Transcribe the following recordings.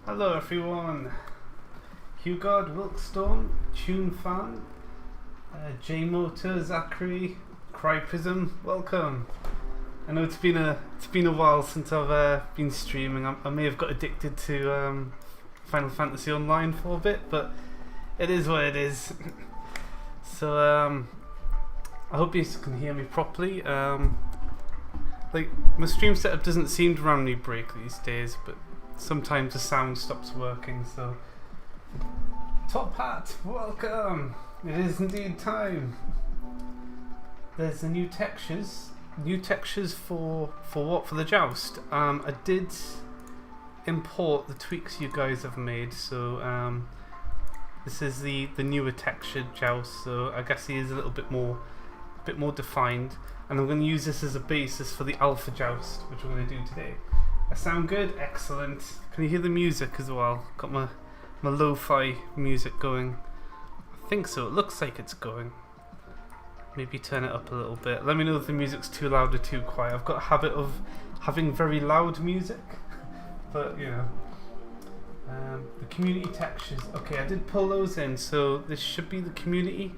Hello everyone, Hugard, Wilkstorm, Tune Fan, J Motor, Zachary, Cry Prism, welcome. I know it's been a while since I've been streaming. I may have got addicted to Final Fantasy Online for a bit, but it is what it is. So I hope you can hear me properly. Like, my stream setup doesn't seem to randomly break these days, but sometimes the sound stops working, so Top Hat, welcome! It is indeed time. There's the new textures. New textures for what? For the joust. I did import the tweaks you guys have made, so this is the newer textured joust, so I guess he is a little bit more defined, and I'm going to use this as a basis for the alpha joust, which we're going to do today. I sound good? Excellent. Can you hear the music as well? Got my lo-fi music going. I think so. It looks like it's going. Maybe turn it up a little bit. Let me know if the music's too loud or too quiet. I've got a habit of having very loud music, but you know. The community textures. Okay, I did pull those in, so this should be the community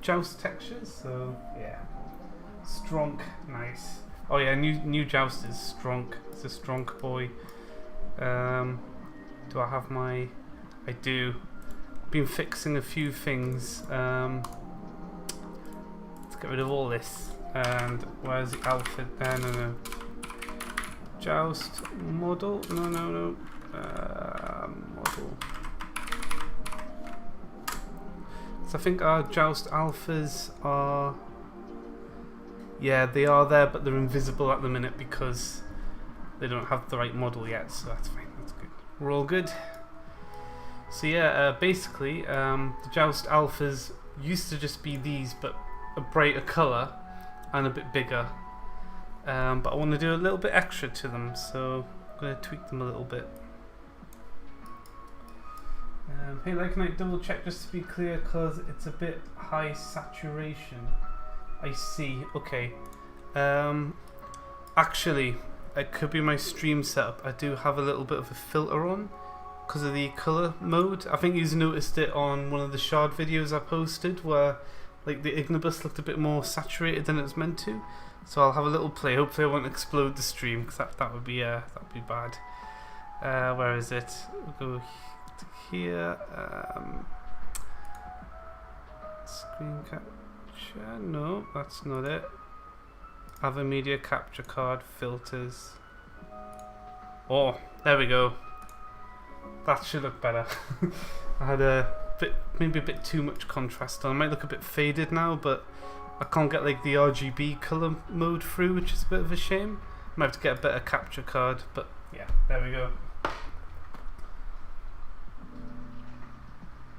joust textures. So yeah, Stronk, nice. Oh yeah, new joust is Stronk. It's a Stronk boy. Do I have my? I do. Been fixing a few things. Let's get rid of all this. And where's the outfit? No. Joust model. No. Model. So I think our Jouste Alphas are. Yeah, they are there, but they're invisible at the minute because they don't have the right model yet, so that's fine, that's good. We're all good. So yeah, basically, the Jouste Alphas used to just be these, but a brighter colour and a bit bigger. But I want to do a little bit extra to them, so I'm going to tweak them a little bit. Hey, Lycanite, double check just to be clear, because it's a bit high saturation. I see, okay. Actually, it could be my stream setup. I do have a little bit of a filter on because of the color mode. I think you've noticed it on one of the shard videos I posted where like the Ignibus looked a bit more saturated than it was meant to. So I'll have a little play. Hopefully I won't explode the stream because that would be bad. Where is it? We'll go to here. Screen capture. No, that's not it. Have a media capture card, filters. Oh, there we go. That should look better. I had maybe a bit too much contrast on. It might look a bit faded now, but I can't get like the RGB color mode through, which is a bit of a shame. Might have to get a better capture card, but yeah, there we go.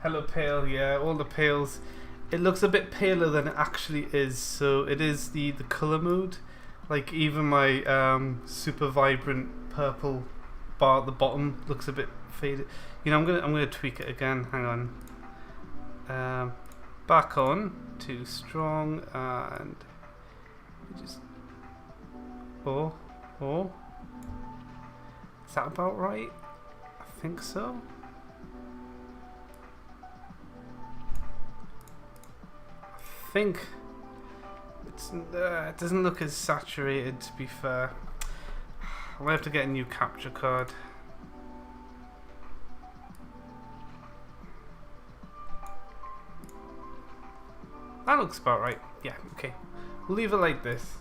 Hello Pale, yeah, all the pales. It looks a bit paler than it actually is, so it is the color mode. Like even my super vibrant purple bar at the bottom looks a bit faded. You know, I'm gonna tweak it again. Hang on. Back on to strong and just oh. Is that about right? I think so. I think it doesn't look as saturated, to be fair. I might have to get a new capture card. That looks about right. Yeah, okay. We'll leave it like this.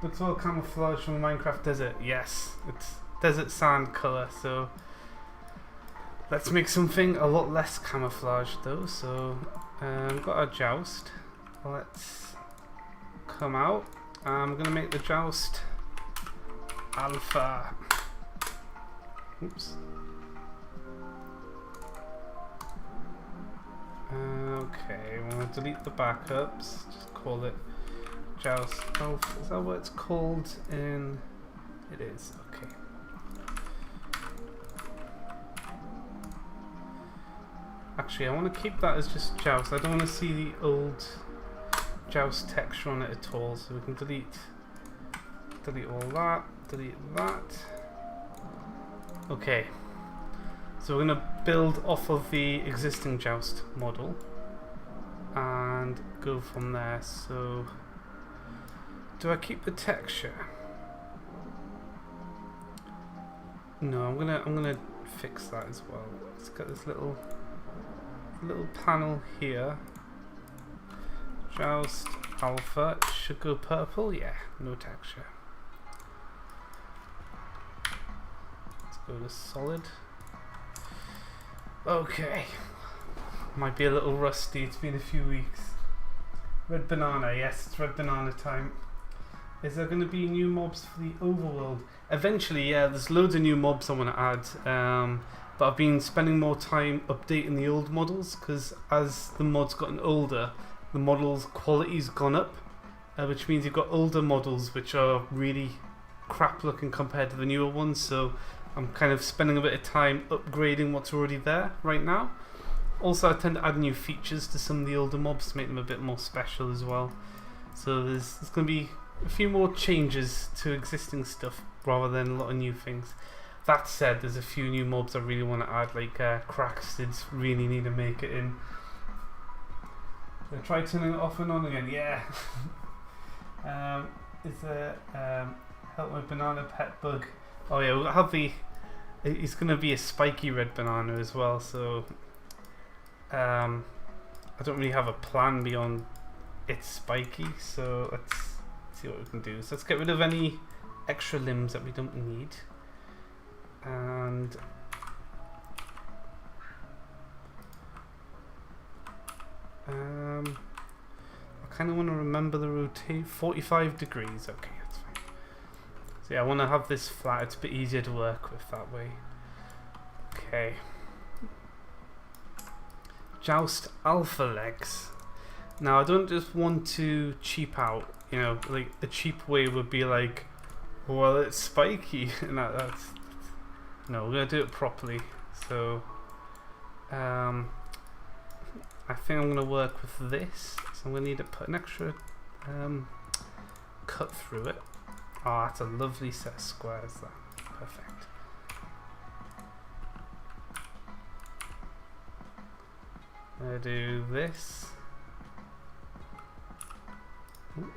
Looks well camouflaged from the Minecraft desert. Yes, it's desert sand colour, so let's make something a lot less camouflaged though. So got our joust. Let's come out. I'm gonna make the Jouste Alpha. Oops. Okay, I'm gonna delete the backups. Just call it Jouste Alpha. Is that what it's called in? It is. Okay. Actually, I want to keep that as just Joust. I don't want to see the old Joust texture on it at all, so we can delete all that, delete that. Okay, so we're going to build off of the existing joust model and go from there. So do I keep the texture? No, I'm gonna fix that as well. Let's get this little panel here. Jouste Alpha, it should go purple. Yeah, no texture. Let's go to solid. Okay, might be a little rusty, it's been a few weeks. Red banana, yes, it's red banana time. Is there going to be new mobs for the overworld? Eventually, yeah, there's loads of new mobs I want to add, but I've been spending more time updating the old models, because as the mod's gotten older, the model's quality's gone up, which means you've got older models which are really crap looking compared to the newer ones, so I'm kind of spending a bit of time upgrading what's already there right now. Also, I tend to add new features to some of the older mobs to make them a bit more special as well. So there's going to be a few more changes to existing stuff rather than a lot of new things. That said, there's a few new mobs I really want to add, like Crackstids really need to make it in. So try turning it off and on again, yeah. Is there help my banana pet bug? Oh yeah, we'll have the. It's going to be a spiky red banana as well, so I don't really have a plan beyond it's spiky, so let's see what we can do. So let's get rid of any extra limbs that we don't need, and I kind of want to remember the rotate 45 degrees. Okay, that's fine. So yeah, I want to have this flat. It's a bit easier to work with that way. Okay. Jouste Alpha legs. Now I don't just want to cheap out. You know, like a cheap way would be like, well, it's spiky, and that's no. We're gonna do it properly. So, I think I'm gonna work with this. So I'm gonna need to put an extra cut through it. Oh, that's a lovely set of squares. That perfect. I'm gonna do this. Ooh.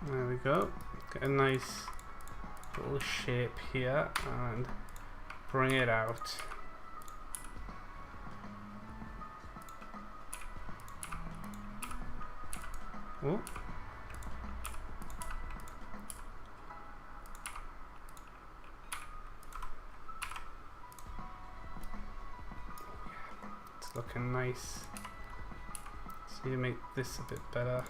There we go. Get a nice little shape here and bring it out. Oh. It's looking nice. So you make this a bit better.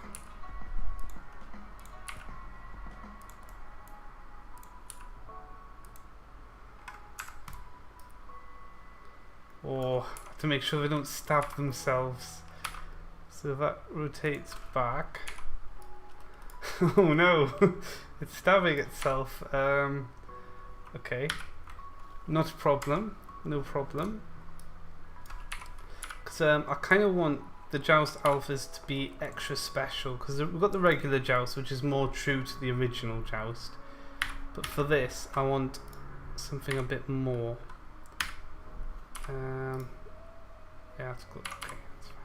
Or to make sure they don't stab themselves. So that rotates back. Oh no, it's stabbing itself. Okay, not a problem, no problem. Because I kind of want the Jouste Alphas to be extra special, because we've got the regular Joust, which is more true to the original Joust. But for this, I want something a bit more. Yeah, that's good. Okay, that's fine.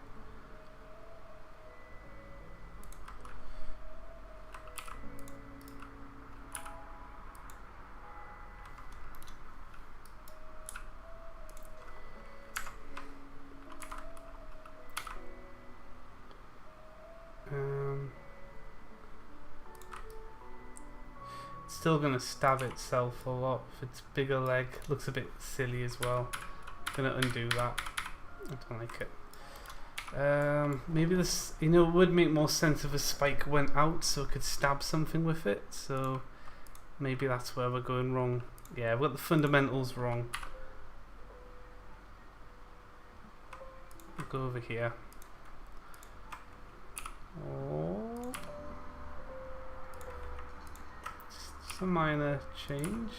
It's still gonna stab itself a lot. If its bigger leg looks a bit silly as well. Gonna undo that. I don't like it. Maybe this, you know, would make more sense if a spike went out so it could stab something with it. So maybe that's where we're going wrong. Yeah, we've got the fundamentals wrong. We'll go over here. Oh, just a minor change.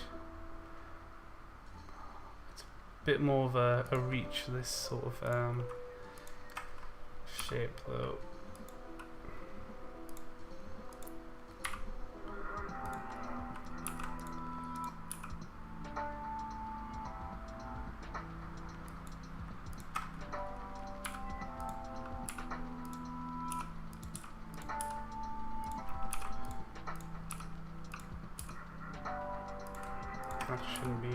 bit more of a reach, this sort of shape though. That shouldn't be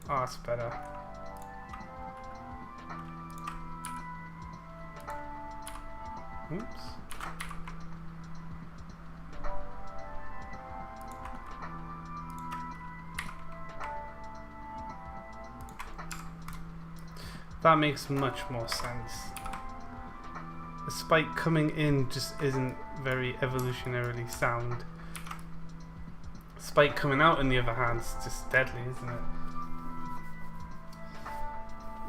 oh, that's better. Oops. That makes much more sense. The spike coming in just isn't very evolutionarily sound. Spike coming out, on the other hand, is just deadly, isn't it?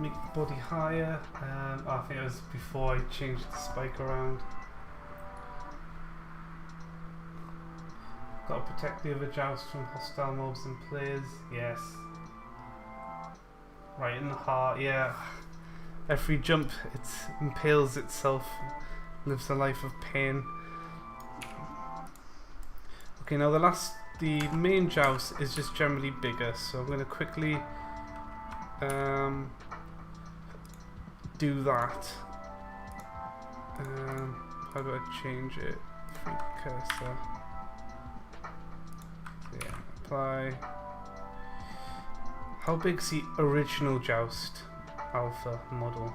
Make the body higher. I think it was before I changed the spike around. Gotta protect the other joust from hostile mobs and players. Yes. Right in the heart, yeah. Every jump it impales itself, lives a life of pain. Okay, now the main joust is just generally bigger, so I'm going to quickly do that. How do I change it? Free cursor. So yeah, apply. How big's the original Jouste Alpha model?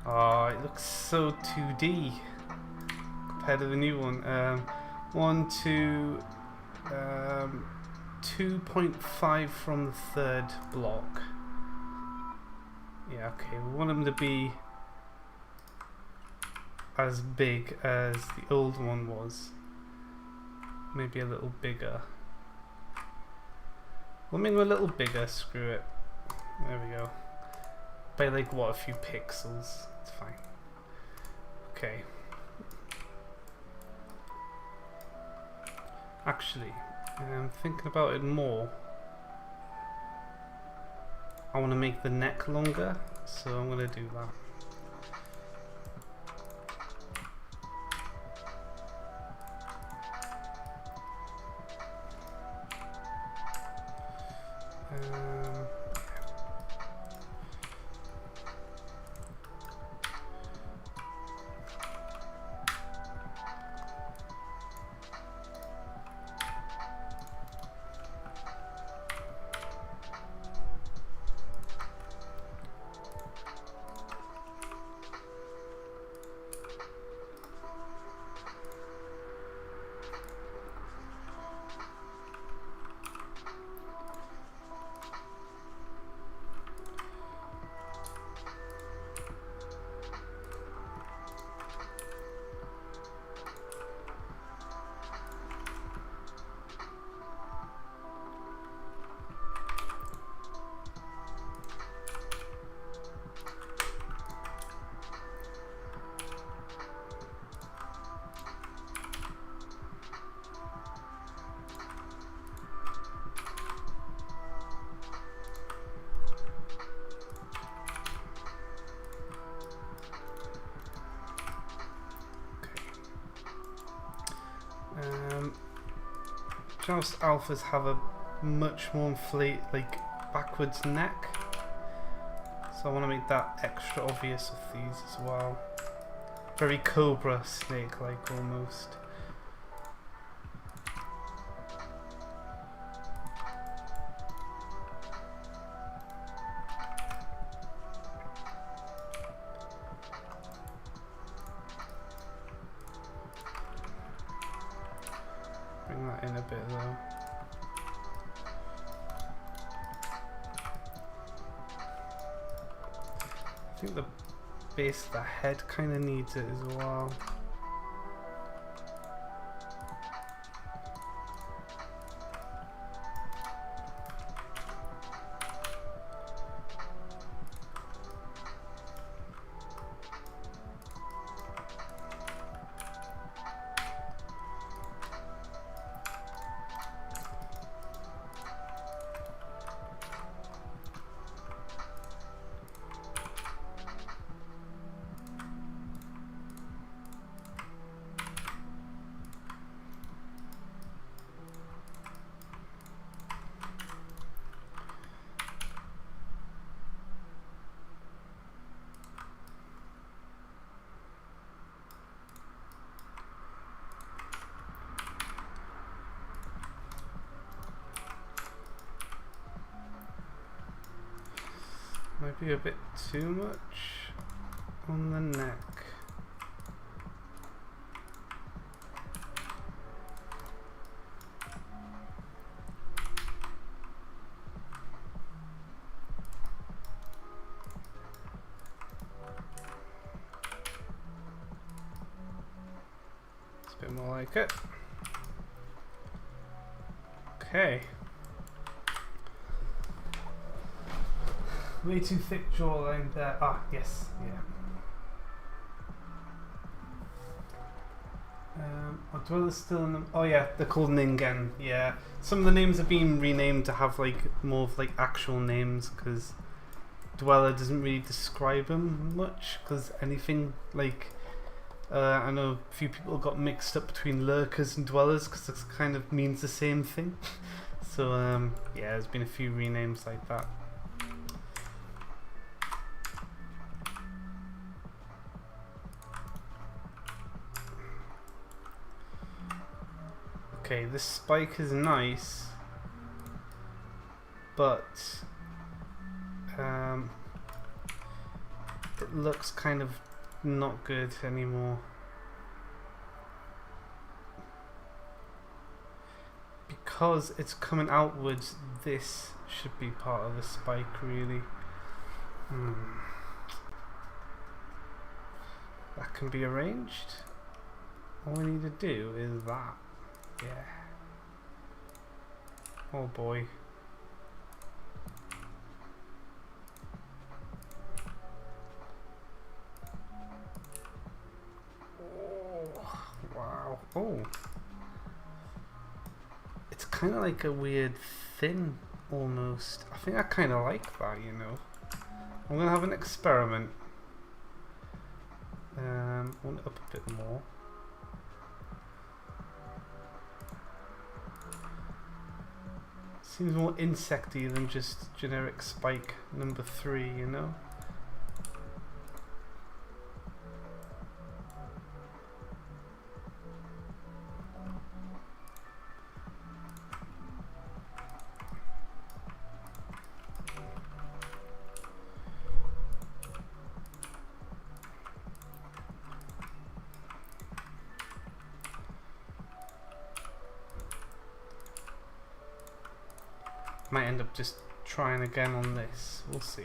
Oh, it looks so 2D compared to the new one. 1 to 2.5 from the third block. Yeah, okay, we want them to be as big as the old one was. Maybe a little bigger. We'll make them a little bigger, screw it. There we go. By like what, a few pixels. It's fine. Okay. Actually, I'm thinking about it more. I want to make the neck longer, so I'm going to do that. Jouste Alphas have a much more backwards neck, so I want to make that extra obvious with these as well. Very cobra snake like almost. Bring that in a bit though. I think the space. The head kind of needs it as well. Might be a bit too much on the neck. It's a bit more like it. Okay. Way too thick jawline there. Ah, yes, yeah. Are dwellers still in them? Oh yeah, they're called Ningen. Yeah, some of the names have been renamed to have like more of like actual names because dweller doesn't really describe them much. Because anything like I know a few people got mixed up between lurkers and dwellers because it kind of means the same thing. So yeah, there's been a few renames like that. Okay, this spike is nice, but it looks kind of not good anymore. Because it's coming outwards, this should be part of the spike, really. That can be arranged. All we need to do is that. Yeah. Oh boy. Oh, wow. Oh. It's kind of like a weird thin almost. I think I kind of like that, you know. I'm going to have an experiment. I want it up a bit more. Seems more insecty than just generic spike number 3, you know? Might end up just trying again on this. We'll see.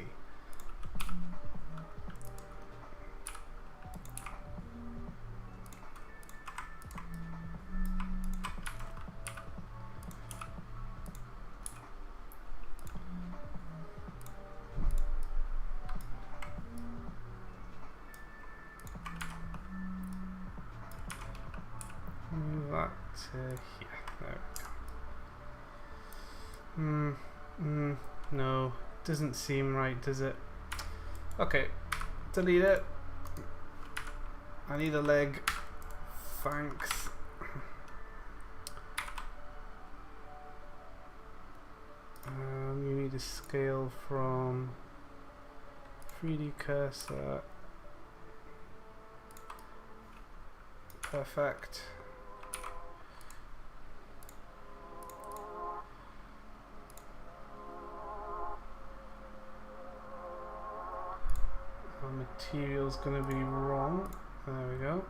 Move that to here. There we go. No, doesn't seem right, does it? Okay, delete it. I need a leg. Thanks. You need a scale from 3D cursor. Perfect. Material's gonna be wrong. There we go.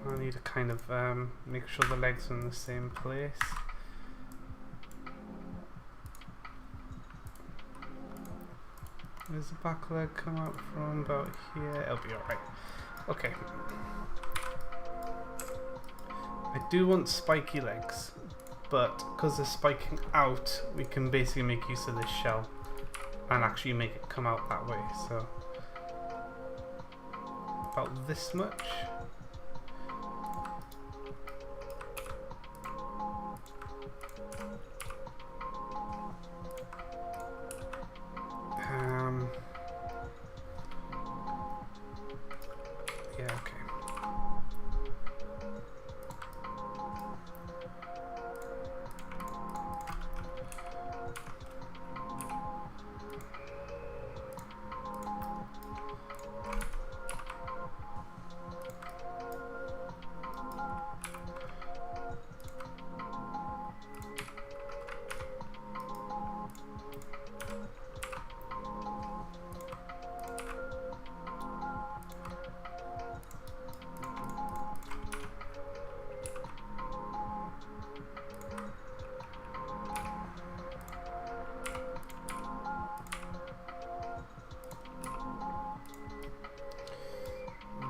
I need to kind of make sure the legs are in the same place. Where's the back leg come out from? About here. It'll be alright. Okay. I do want spiky legs, but because they're spiking out, we can basically make use of this shell and actually make it come out that way. So about this much. Yeah, okay.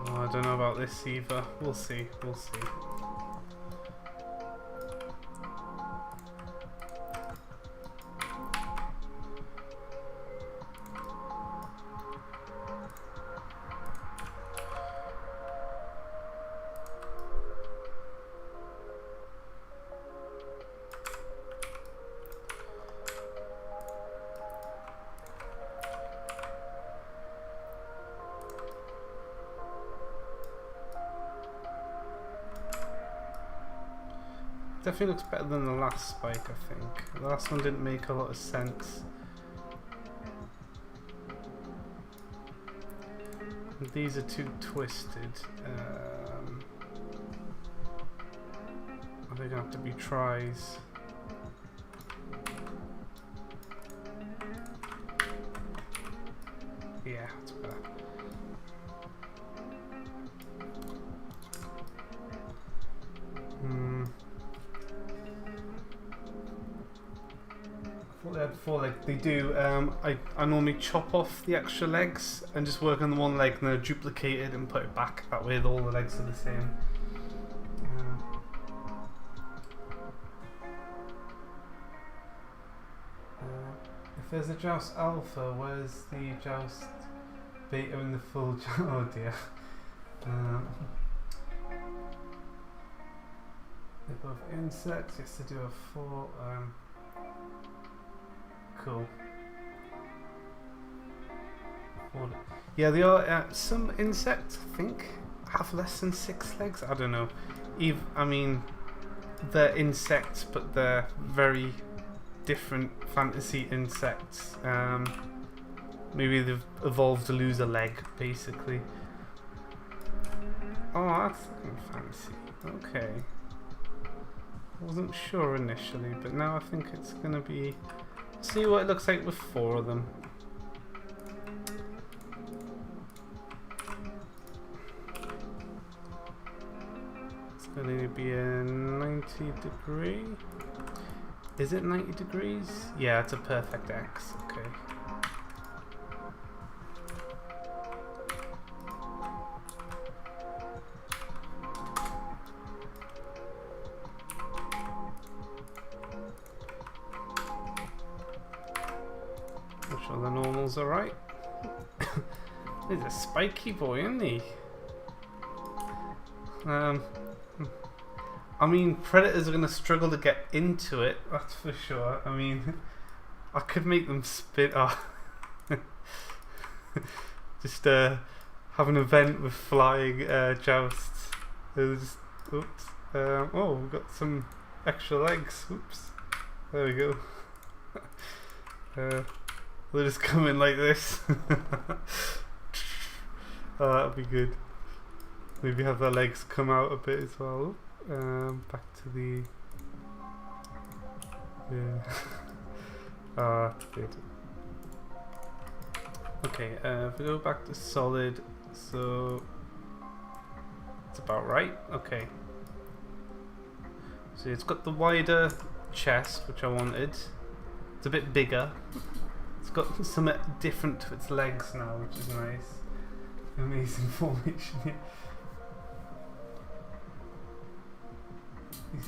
I don't know about this either. We'll see. We'll see. Definitely looks better than the last spike, I think. The last one didn't make a lot of sense. These are too twisted. Are they gonna have to be tries? Yeah, that's better. They had 4 legs. They do. I normally chop off the extra legs and just work on the one leg and then duplicate it and put it back. That way, all the legs are the same. If there's a Jouste Alpha, where's the Jouste Beta in the full? Oh dear. They're both insects. Yes, they do have 4. Cool. Yeah, they are. Some insects, I think, have less than 6 legs. I don't know. I mean, they're insects, but they're very different fantasy insects. Maybe they've evolved to lose a leg, basically. Oh, that's looking fancy. Okay. I wasn't sure initially, but now I think it's gonna be. See what it looks like with 4 of them. It's going to be a 90 degree. Is it 90 degrees? Yeah, it's a perfect X. Okay. Sure the normal's alright. He's a spiky boy, isn't he? I mean, predators are going to struggle to get into it, that's for sure. I mean, I could make them spit off. Just have an event with flying jousts. Oops. Oh, we've got some extra legs. Oops. There we go. They'll just come in like this. Oh, that'll be good. Maybe have their legs come out a bit as well. Back to the... Yeah. Ah, that's good. Okay, if we go back to solid, so That's about right. Okay. So it's got the wider chest, which I wanted. It's a bit bigger. It's got something different to its legs now, which is nice. Amazing formation here.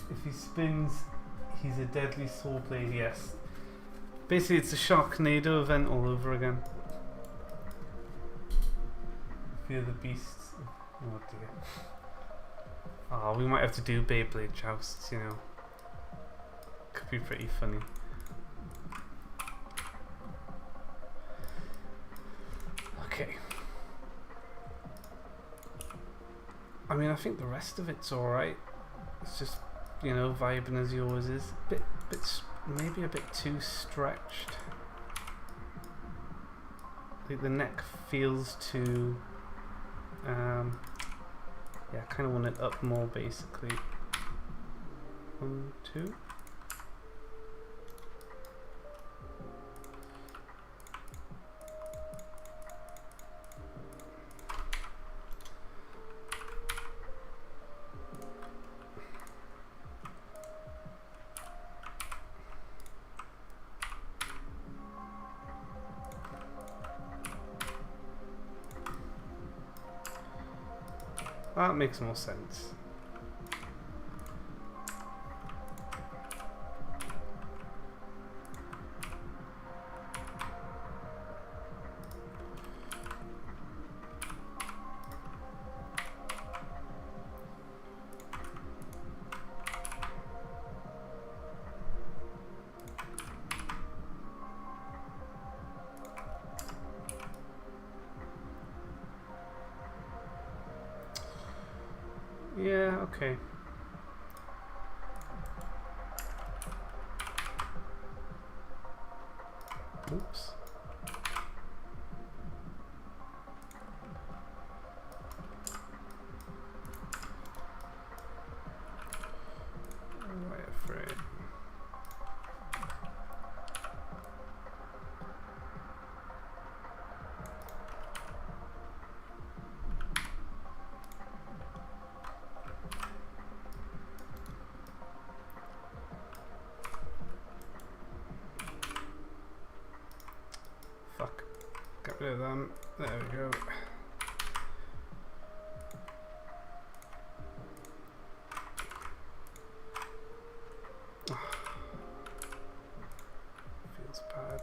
If he spins, he's a deadly saw blade, yes. Basically, it's a Sharknado event all over again. Fear the beasts. Oh dear. Oh, we might have to do Beyblade jousts, you know. Could be pretty funny. Okay. I mean, I think the rest of it's alright. It's just, you know, vibing as yours is. Maybe a bit too stretched. I think the neck feels too... yeah, I kind of want it up more, basically. 1, 2. That makes more sense. Yeah, okay. Oops. Right afraid. Fuck. Get rid of them. There we go. Feels bad.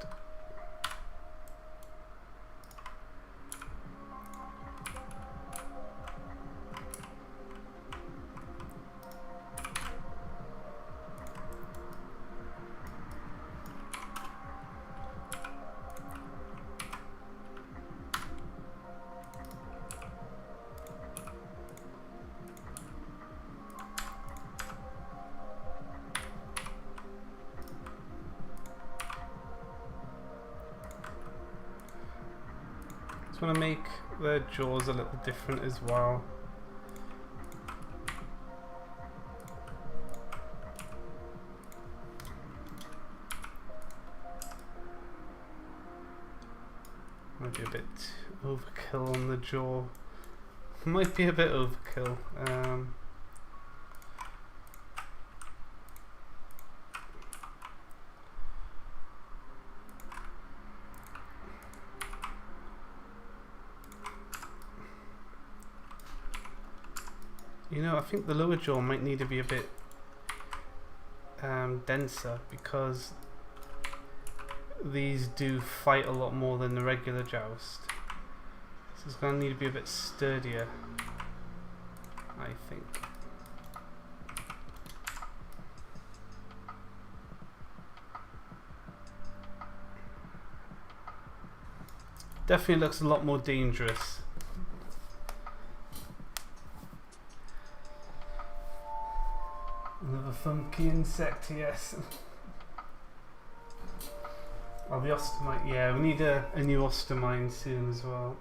Just want to make the jaws a little different as well. Might be a bit overkill on the jaw. Might be a bit overkill. You know, I think the lower jaw might need to be a bit denser, because these do fight a lot more than the regular joust. So it's going to need to be a bit sturdier, I think. Definitely looks a lot more dangerous. Another funky insect, yes. Oh, the ostermine. Yeah, we need a new ostermine soon as well.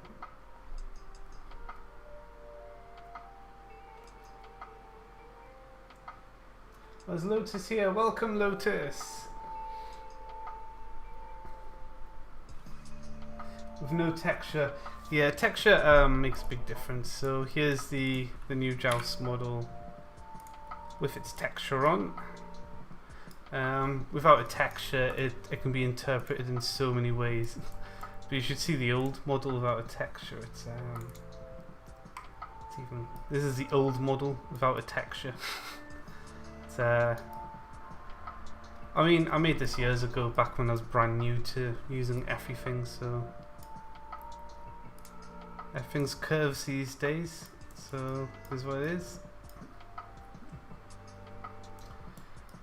There's Lotus here. Welcome, Lotus. With no texture. Yeah, texture makes a big difference. So here's the new joust model with its texture on. Without a texture, it can be interpreted in so many ways. But you should see the old model without a texture. It's even, this is the old model without a texture. It's I mean, I made this years ago, back when I was brand new to using everything. So everything's curves these days. So this is what it is.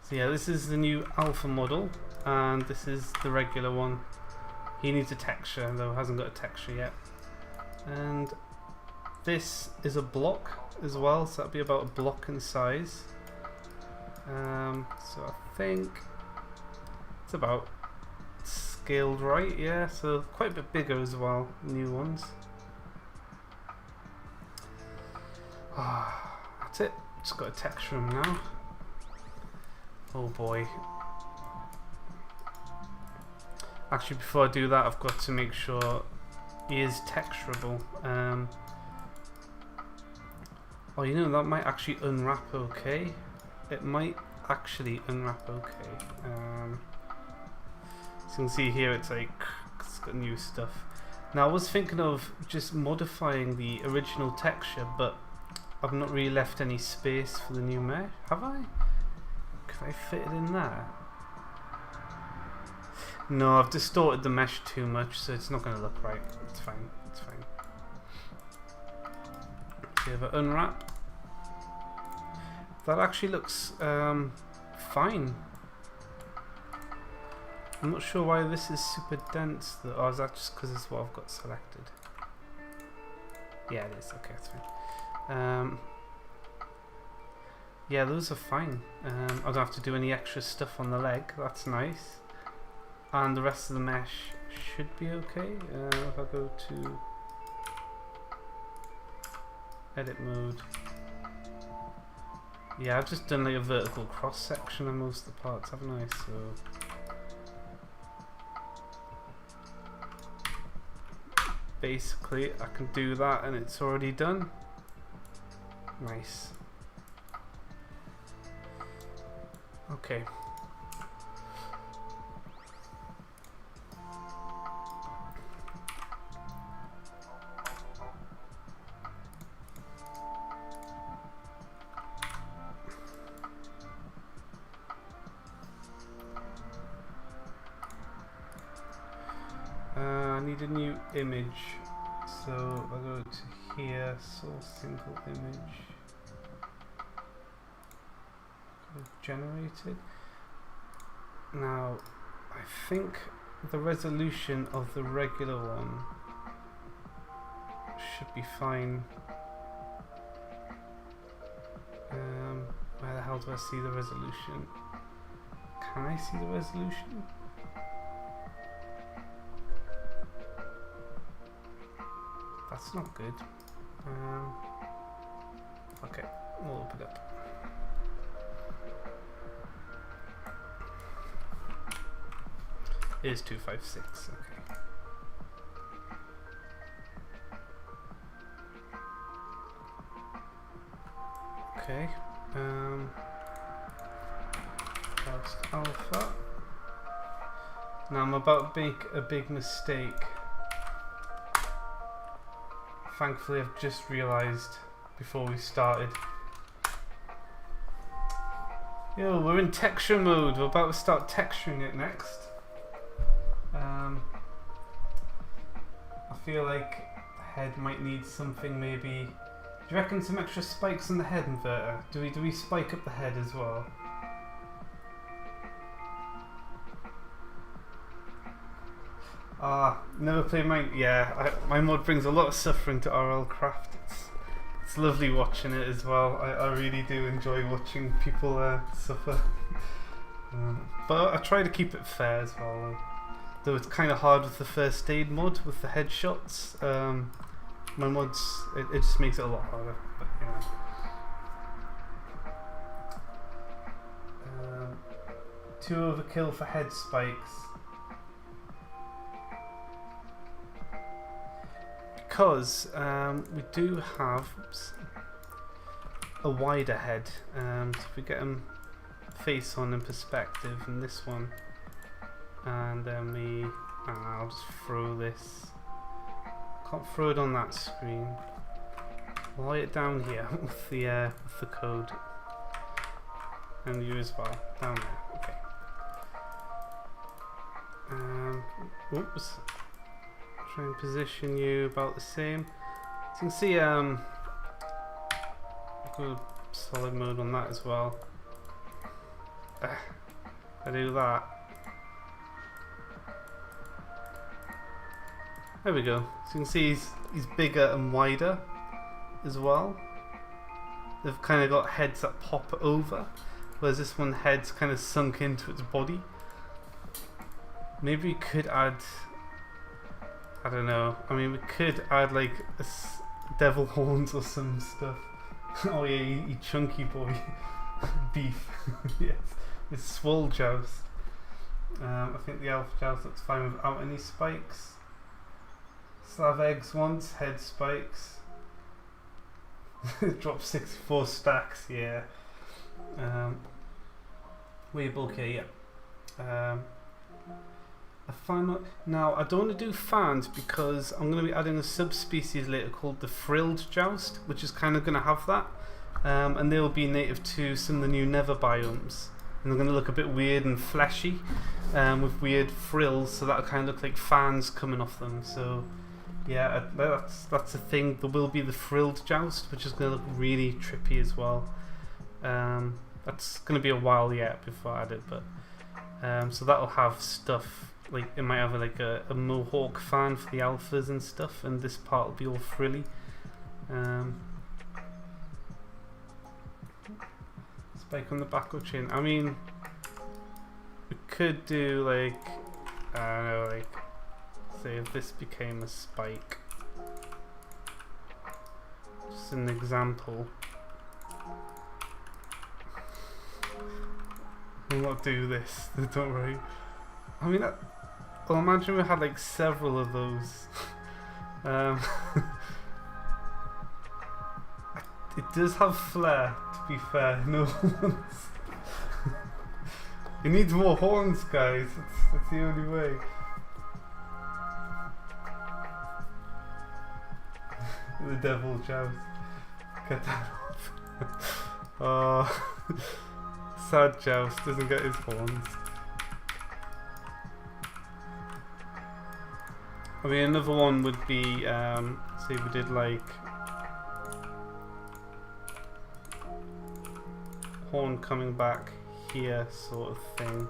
So yeah, this is the new Alpha model, and this is the regular one. He needs a texture, though hasn't got a texture yet. And this is a block as well, so that'll be about a block in size. So I think it's about scaled right, yeah, so quite a bit bigger as well, new ones. That's it, just got to texture him now. Oh boy. Actually, before I do that, I've got to make sure he is texturable. Oh, you know, that might actually unwrap okay. It might actually unwrap okay. So you can see here, it's like, it's got new stuff. Now, I was thinking of just modifying the original texture, but I've not really left any space for the new mesh. Have I? Could I fit it in there? No, I've distorted the mesh too much, so it's not going to look right. It's fine. It's fine. So you have an unwrap. That actually looks fine. I'm not sure why this is super dense though. Oh, is that just because it's what I've got selected? Yeah, it is. Okay, that's fine. Yeah, those are fine. I don't have to do any extra stuff on the leg. That's nice. And the rest of the mesh should be okay. If I go to edit mode. Yeah, I've just done like a vertical cross section on most of the parts, haven't I? So basically I can do that and it's already done. Nice. Okay. I need a new image, so I'll go to here, source single image, generated. Now I think the resolution of the regular one should be fine. Where the hell do I see the resolution? Can I see the resolution? That's not good. Okay, we'll open it up. It is 256, okay. Okay, Jouste Alpha. Now I'm about to make a big mistake. Thankfully, I've just realised before we started. Yo, we're in texture mode. We're about to start texturing it next. I feel like the head might need something maybe. Do you reckon some extra spikes on the head inverter? Do we spike up the head as well? Never played mine. Yeah, my mod brings a lot of suffering to RLCraft. It's lovely watching it as well. I really do enjoy watching people suffer. But I try to keep it fair as well. Though it's kind of hard with the first aid mod with the headshots. My mods, it just makes it a lot harder. But yeah. 2 overkill for head spikes. because we do have a wider head. So if we get him face on in perspective in this one, and then I'll just throw this. Can't throw it on that screen. I'll lay it down here with the code, and you as well down there. Okay. Oops. Try and position you about the same. So you can see go solid mode on that as well. I do that. There we go. So you can see he's bigger and wider as well. They've kind of got heads that pop over, whereas this one head's kind of sunk into its body. Maybe we could add, I don't know, I mean we could add like devil horns or some stuff. Oh yeah, you chunky boy. Beef. Yes. It's swole joust. I think the alpha joust looks fine without any spikes. Slav eggs once, head spikes. Drop 64 stacks, yeah. Way bulkier, yeah. A fan. Now I don't want to do fans because I'm going to be adding a subspecies later called the frilled joust, which is kind of going to have that, and they'll be native to some of the new nether biomes, and they're going to look a bit weird and fleshy, with weird frills, so that'll kind of look like fans coming off them. So yeah, that's a thing. There will be the frilled joust, which is going to look really trippy as well. That's going to be a while yet before I add it, but so that'll have stuff. Like it might have like a mohawk fan for the alphas and stuff, and this part will be all frilly. Spike on the backward chain. I mean, we could do like, I don't know, like say if this became a spike. Just an example. I'll not do this. Don't worry. I mean, well, imagine we had like several of those. It does have flair, to be fair. No horns. It needs more horns, guys. It's the only way. The devil joust. Get that off. Oh, sad joust doesn't get his horns. I mean, another one would be, say we did like horn coming back here sort of thing.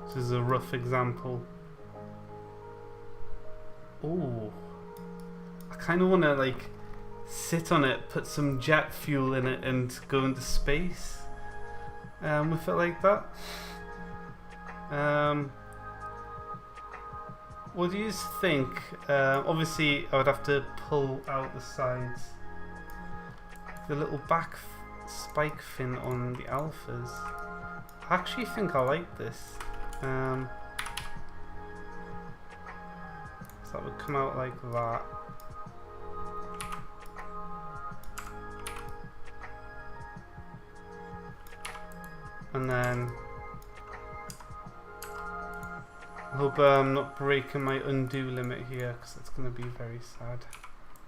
This is a rough example. Ooh, I kind of want to like sit on it, put some jet fuel in it and go into space with it like that. What do you think? Obviously I would have to pull out the sides. The little back spike fin on the alphas. I actually think I like this. So that would come out like that. And then I hope I'm not breaking my undo limit here, because it's going to be very sad.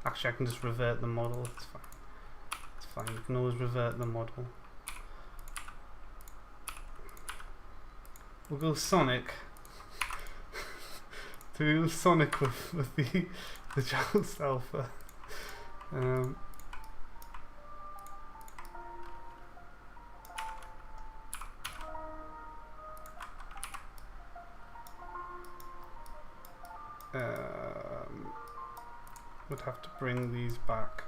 Actually, I can just revert the model. It's fine. It's fine. You can always revert the model. We'll go Sonic. Do we go Sonic with the Jouste Alpha? Would have to bring these back.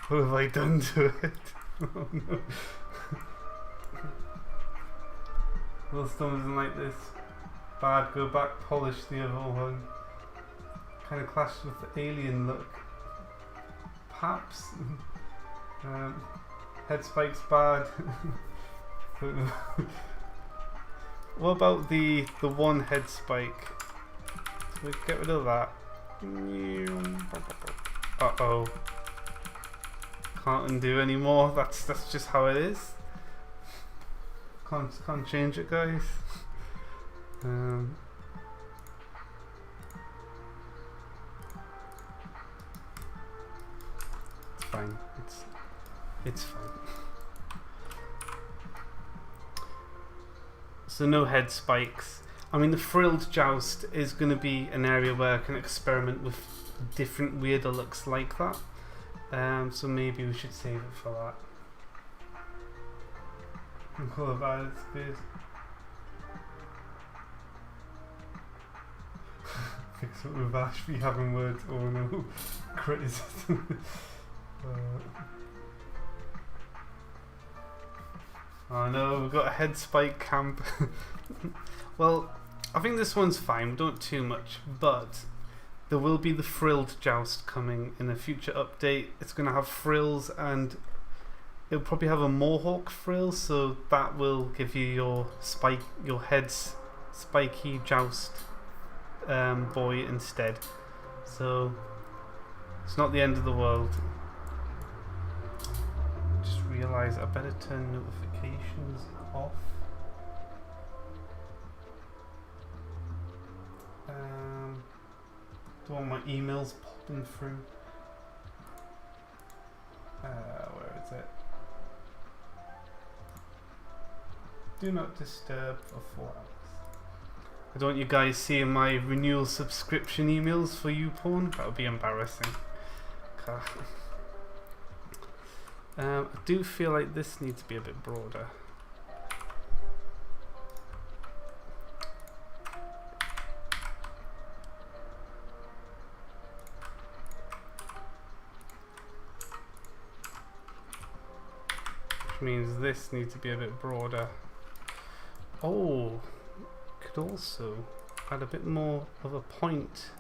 What have I done to it? Oh no. Willstone doesn't like this. Bad, go back, polish the other one. Kind of clashes with the alien look. Perhaps. Head spike's bad. What about the one head spike? So we get rid of that. Uh-oh. Can't undo anymore. That's just how it is. Can't change it, guys. It's fine. It's fine. So no head spikes. I mean, the frilled joust is going to be an area where I can experiment with different weirder looks like that. So maybe we should save it for that. I'm cool about it, it's good. Fix it with Ashby having words, oh no, criticism. Oh no, we've got a head spike camp. Well, I think this one's fine, we don't too much, but there will be the frilled joust coming in a future update. It's going to have frills and it'll probably have a mohawk frill, so that will give you your head's spiky joust boy instead. So it's not the end of the world. Just realised I better turn notifications off. Don't want my emails popping through. Where is it? Do not disturb for 4 hours. I don't want you guys seeing my renewal subscription emails for YouPorn. That would be embarrassing. I do feel like this needs to be a bit broader. Which means this needs to be a bit broader. Oh, could also add a bit more of a point.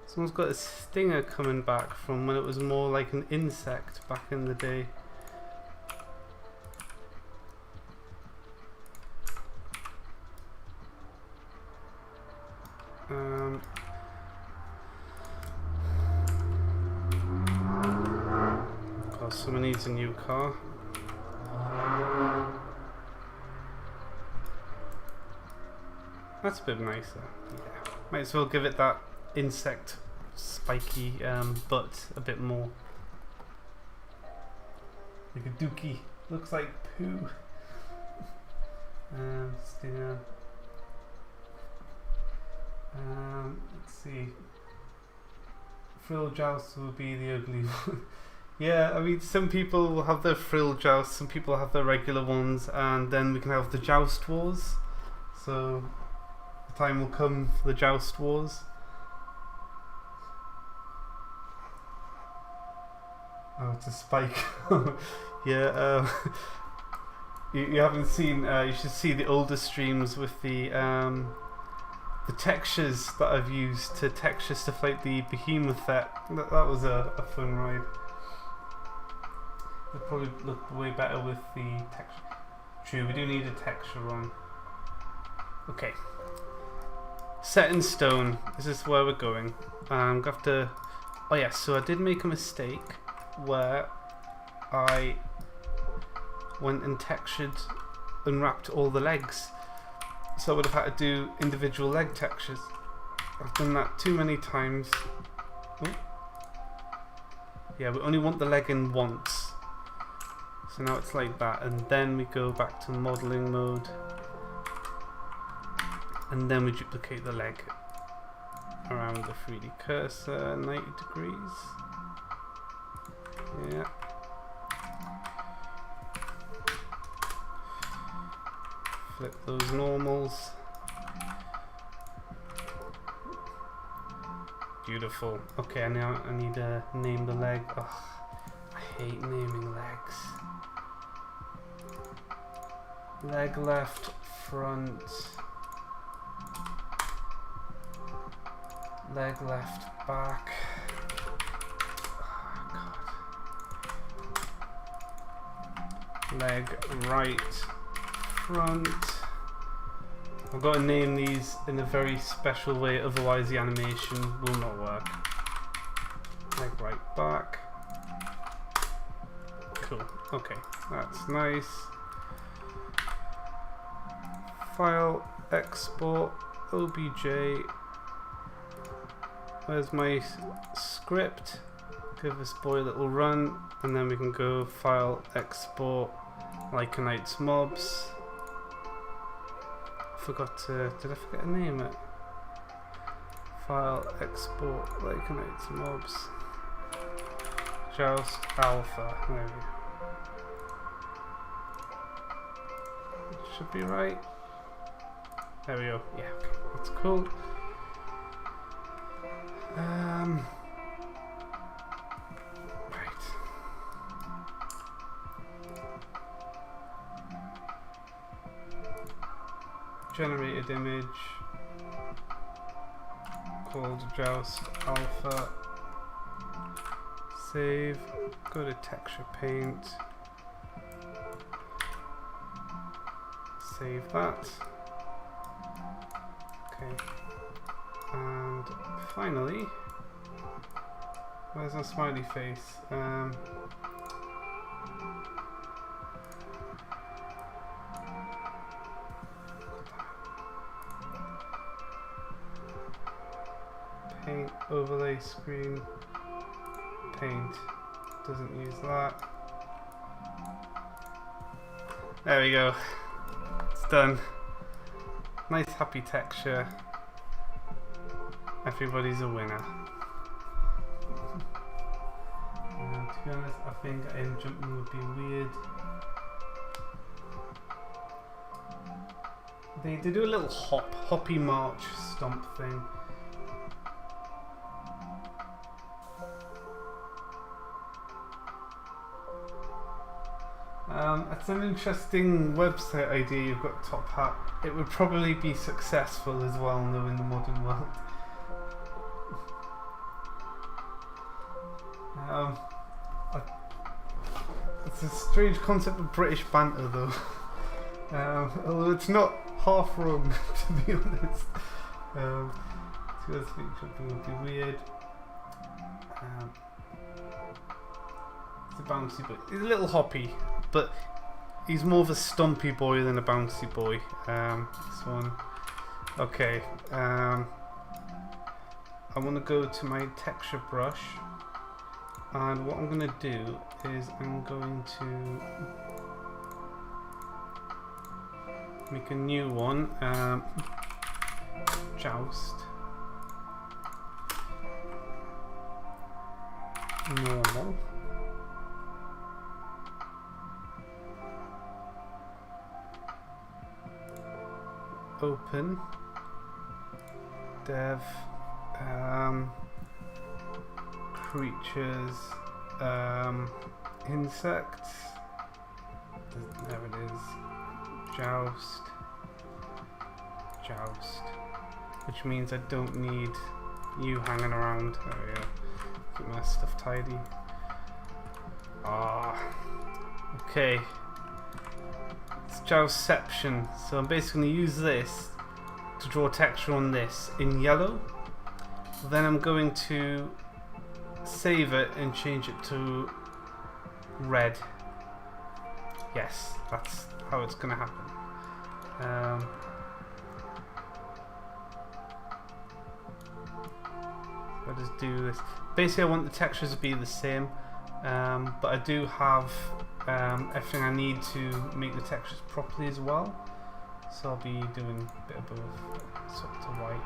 Someone's got a stinger coming back from when it was more like an insect back in the day. God, someone needs a new car. That's a bit nicer. Yeah. Might as well give it that insect spiky butt a bit more. Like a dookie. Looks like poo. Stinger. Let's see. Frill joust will be the ugly one. Yeah, I mean, some people will have their frill joust, some people have their regular ones, and then we can have the joust wars. So the time will come for the joust wars. Oh, it's a spike. Yeah, you haven't seen, you should see the older streams with the textures that I've used to texture stuff like the behemoth. That was a fun ride. It probably looked way better with the texture. True, we do need a texture on. Okay. Set in stone. This is where we're going. I'm going to have to... Oh yeah, so I did make a mistake where I went and textured, unwrapped all the legs. So I would have had to do individual leg textures. I've done that too many times. Oh. Yeah, we only want the leg in once. So now it's like that, and then we go back to modeling mode, and then we duplicate the leg around the 3D cursor 90 degrees. Yeah. Flip those normals. Beautiful. Okay, now I need to name the leg. Ugh, I hate naming legs. leg left, front, leg left, back. Oh, God. Leg right, front. I've got to name these in a very special way, otherwise the animation will not work. Leg right, back. Cool. Okay, that's nice. File, export, obj. Where's my script? Give this boy a little run, and then we can go file, export, Lycanites mobs. Forgot to, did I forget to name it? File, export, Lycanites mobs. Jouste Alpha. There we go. Should be right. There we go. Yeah, okay, that's cool. Right. Generated image called Jouste Alpha. Save. Go to texture paint. Save that. Okay. And finally, where's our smiley face? Paint, overlay screen, paint, doesn't use that. There we go. It's done. Nice happy texture. Everybody's a winner. To be honest, I think end jumping would be weird. They do a little hoppy march stomp thing. It's an interesting website idea you've got, Top Hat. It would probably be successful as well, knowing the modern world. It's a strange concept of British banter, though. Although it's not half wrong, to be honest. So I think something would be weird. It's a bouncy boy. He's a little hoppy, but he's more of a stumpy boy than a bouncy boy. This one. Okay. I want to go to my texture brush, and what I'm going to do is I'm going to make a new one. Joust. Normal. Open. Dev. Creatures. Insects. There it is. Joust. Joust. Which means I don't need you hanging around. There we go. Keep my stuff tidy. Okay. It's Joustception. So I'm basically going to use this to draw texture on this in yellow. Then I'm going to save it and change it to red. Yes, that's how it's going to happen. I'll just do this. Basically, I want the textures to be the same, but I do have everything I need to make the textures properly as well. So I'll be doing a bit of both, sort to white.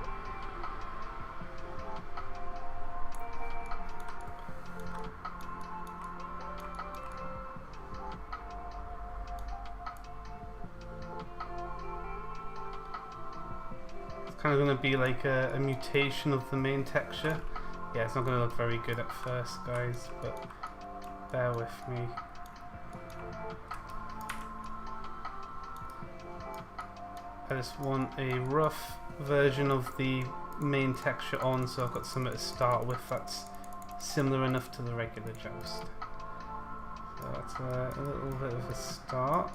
It's kind of going to be like a mutation of the main texture. Yeah, it's not going to look very good at first, guys, but bear with me. I just want a rough version of the main texture on, so I've got something to start with that's similar enough to the regular joust. So that's a little bit of a start.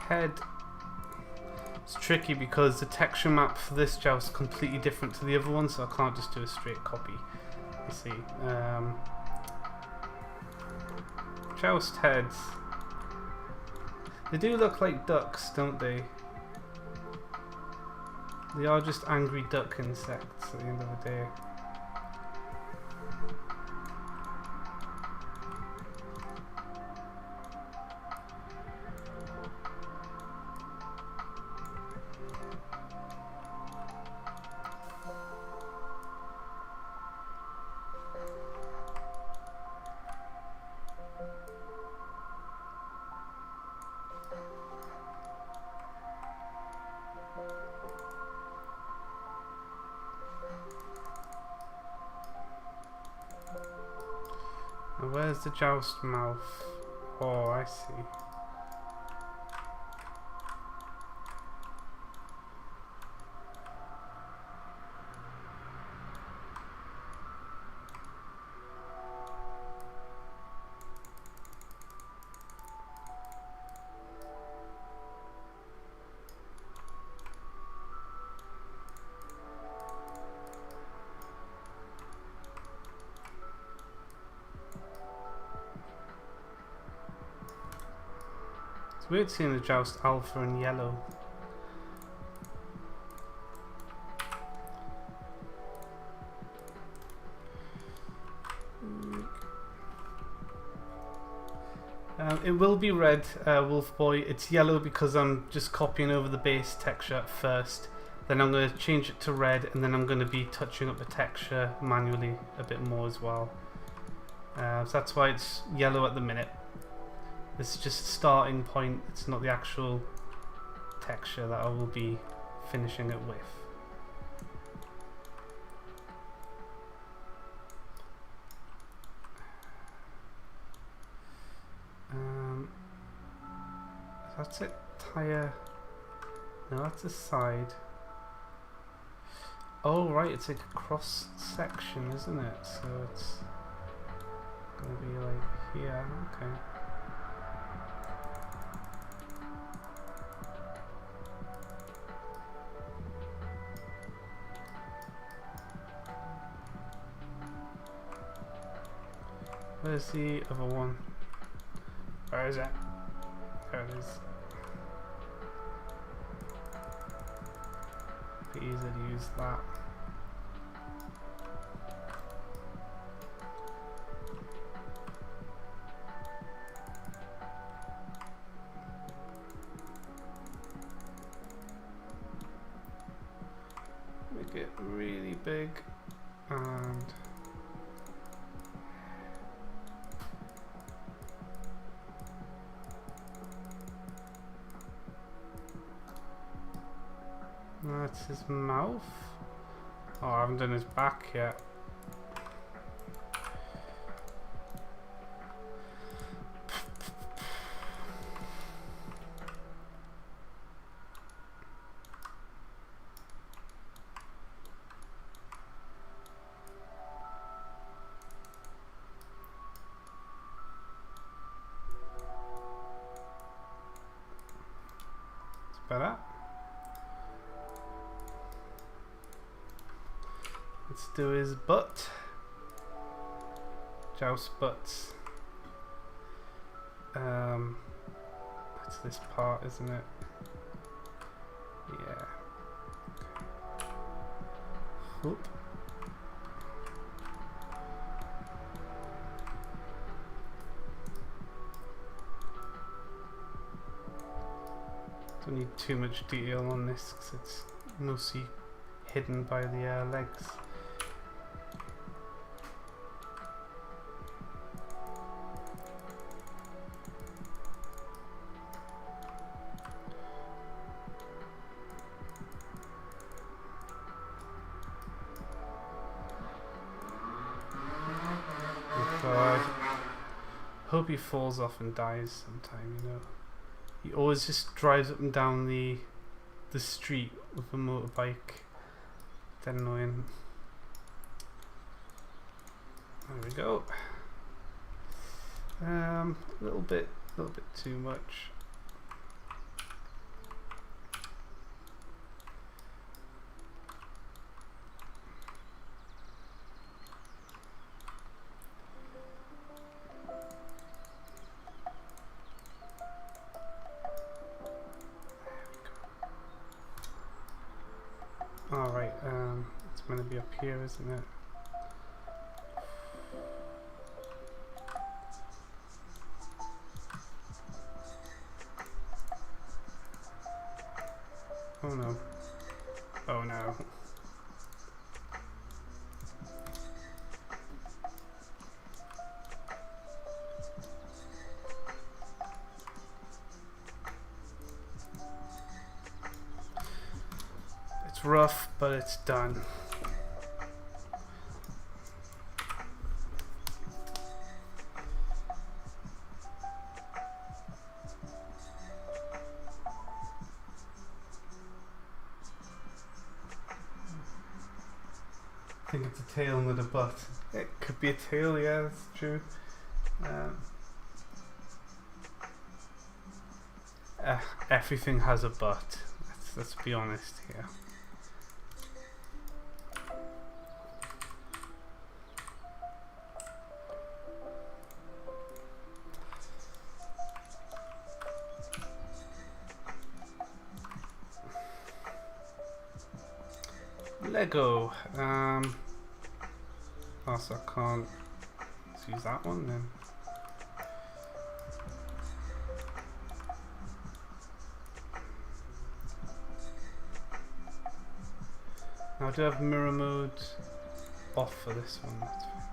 Head. It's tricky because the texture map for this joust is completely different to the other one, so I can't just do a straight copy. You see, joust heads. They do look like ducks, don't they? They are just angry duck insects at the end of the day. Now where's the joust mouth? Oh, I see. It's weird seeing the Jouste Alpha in yellow. It will be red, Wolf Boy. It's yellow because I'm just copying over the base texture first. Then I'm going to change it to red, and then I'm going to be touching up the texture manually a bit more as well. So that's why it's yellow at the minute. This is just a starting point, it's not the actual texture that I will be finishing it with. That's it, tire. No, that's a side. Oh right, it's like a cross section, isn't it? So it's gonna be like here, okay. Where's the other one? Where is it? There it is. Be easy to use that. Make it really big and that's his mouth. Oh, I haven't done his back yet. It's better. Let's do his butt. Joust butts. That's this part, isn't it? Yeah. Whoop. Don't need too much detail on this because it's mostly hidden by the legs. hope he falls off and dies sometime, you know. He always just drives up and down the street with a motorbike. Dead annoying. There we go. A little bit too much. Alright, it's going to be up here, isn't it? Oh no. Oh no. It's rough, but it's done. I think it's a tail, not a butt. It could be a tail, yeah, that's true. Everything has a butt. Let's be honest here. Lego. Oh, so I can't. Let's use that one then. Now I do have mirror mode off for this one. That's fine.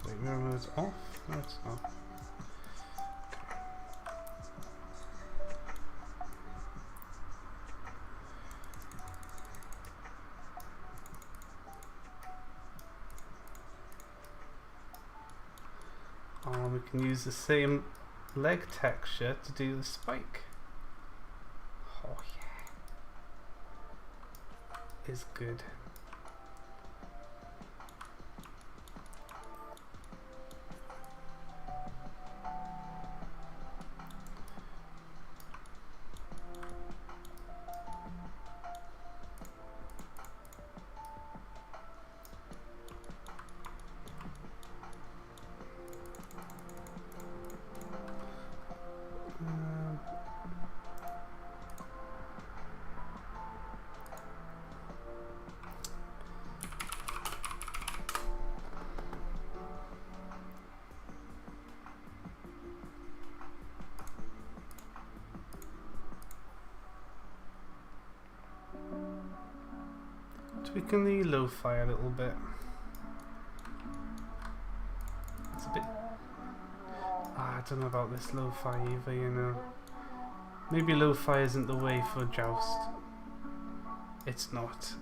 Wait, mirror mode's off? No, it's not. We can use the same leg texture to do the spike. Oh yeah, is good. Tweaking the lo-fi a little bit. It's a bit... I don't know about this lo-fi either, you know. Maybe lo-fi isn't the way for Joust. It's not.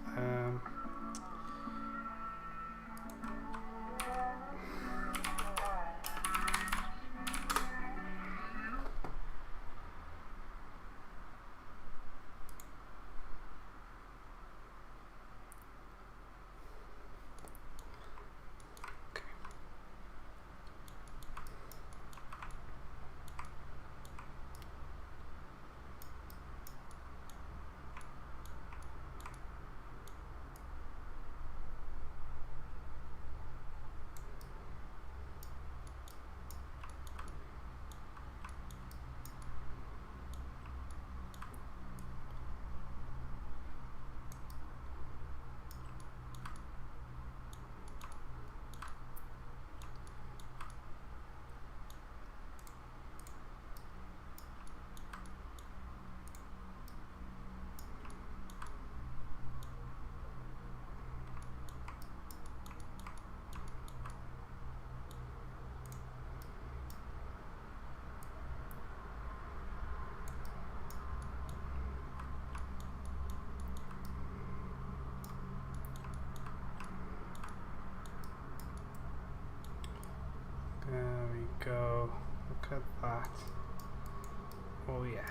There we go. Look at that. Oh yeah.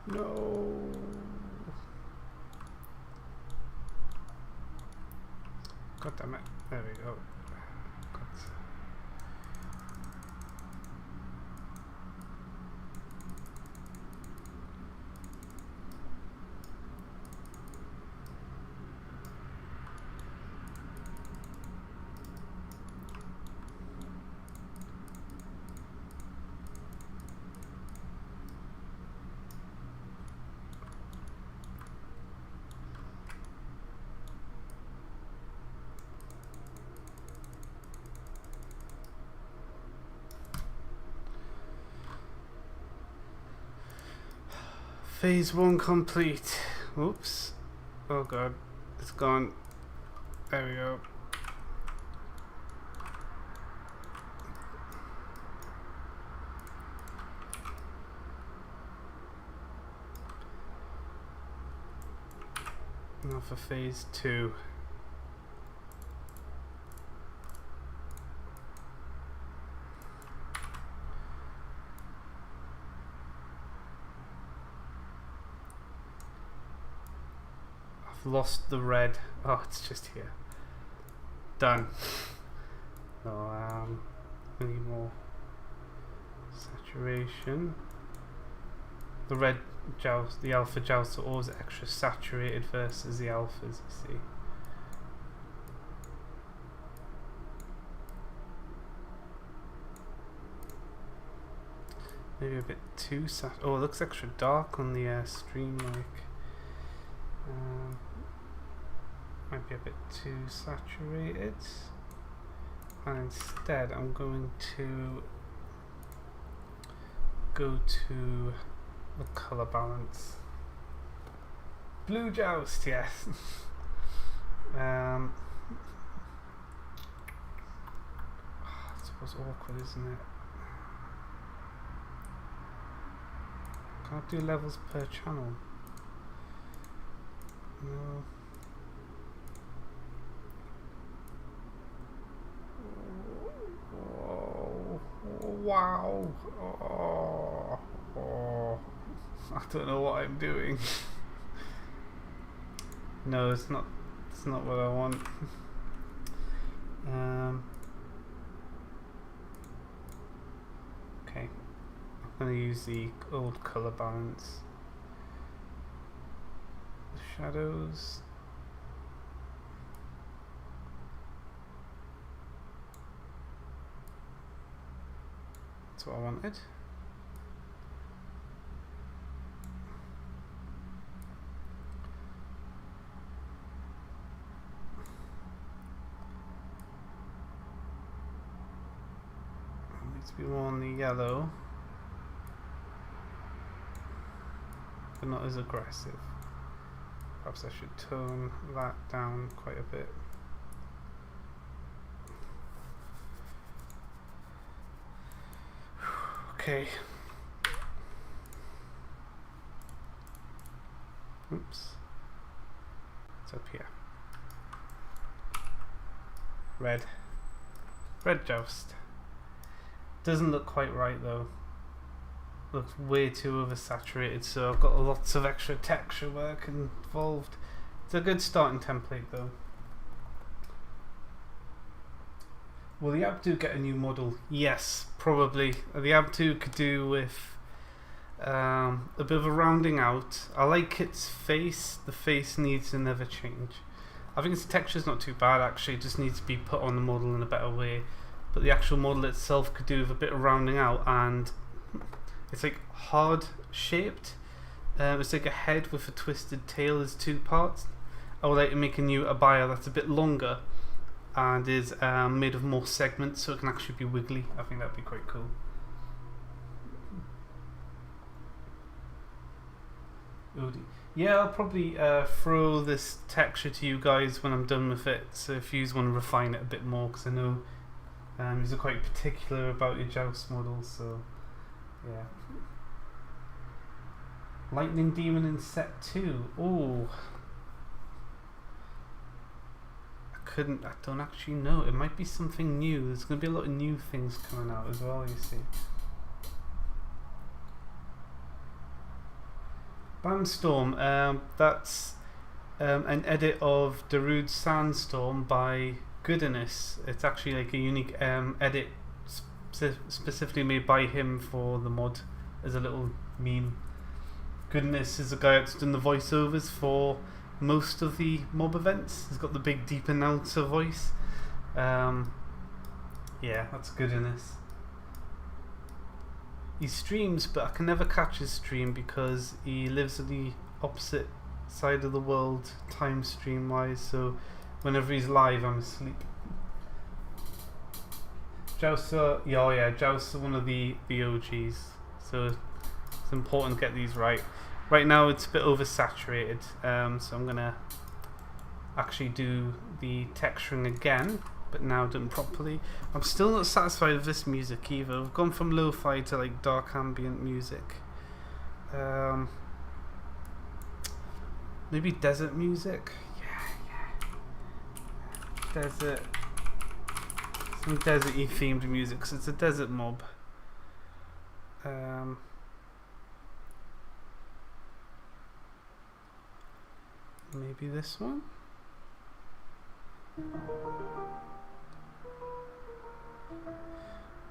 No. God damn it. There we go. God. Phase 1 complete. Oops. Oh god. It's gone. There we go. Now for phase 2. Lost the red. Oh, it's just here. Done. So, we need more saturation. The red joust, the alpha jousts are always extra saturated versus the alphas, you see. Maybe a bit too oh, it looks extra dark on the stream, like. Might be a bit too saturated, and instead I'm going to go to the color balance. Blue joust, yes. I suppose awkward, isn't it? Can't do levels per channel. No. Oh, wow. Oh. I don't know what I'm doing. No, it's not what I want. Okay. I'm going to use the old color balance. The shadows. That's what I wanted. Needs to be more on the yellow, but not as aggressive. Perhaps I should tone that down quite a bit. Okay. Oops. It's up here. Red. Red joust. Doesn't look quite right though. Looks way too oversaturated, so I've got lots of extra texture work involved. It's a good starting template though. Will the Abdu get a new model? Yes, probably. The Abdu could do with a bit of a rounding out. I like its face. The face needs to never change. I think its texture's not too bad actually, it just needs to be put on the model in a better way. But the actual model itself could do with a bit of rounding out, and it's like hard shaped. It's like a head with a twisted tail as two parts. I would like to make a new abaya that's a bit longer and is made of more segments, so it can actually be wiggly. I think that'd be quite cool. Yeah, I'll probably throw this texture to you guys when I'm done with it, so if you want to refine it a bit more, because I know you're quite particular about your joust models, so yeah. Lightning Demon in set 2. Oh, I don't actually know. It might be something new. There's going to be a lot of new things coming out as well, you see. Bandstorm, that's an edit of Darude Sandstorm by Goodness. It's actually like a unique edit specifically made by him for the mod as a little meme. Goodness is a guy that's done the voiceovers for most of the mob events. He's got the big deep announcer voice. Yeah, that's Goodness. He streams, but I can never catch his stream because he lives on the opposite side of the world time stream wise, so whenever he's live I'm asleep. Jouste, yeah, Jouste are one of the OGs, so it's important to get these right. Right now it's a bit oversaturated, so I'm gonna actually do the texturing again, but now done properly. I'm still not satisfied with this music either. I've gone from lo-fi to like dark ambient music. Maybe desert music? Yeah. Desert. Some desert-y themed music, because it's a desert mob. Maybe this one?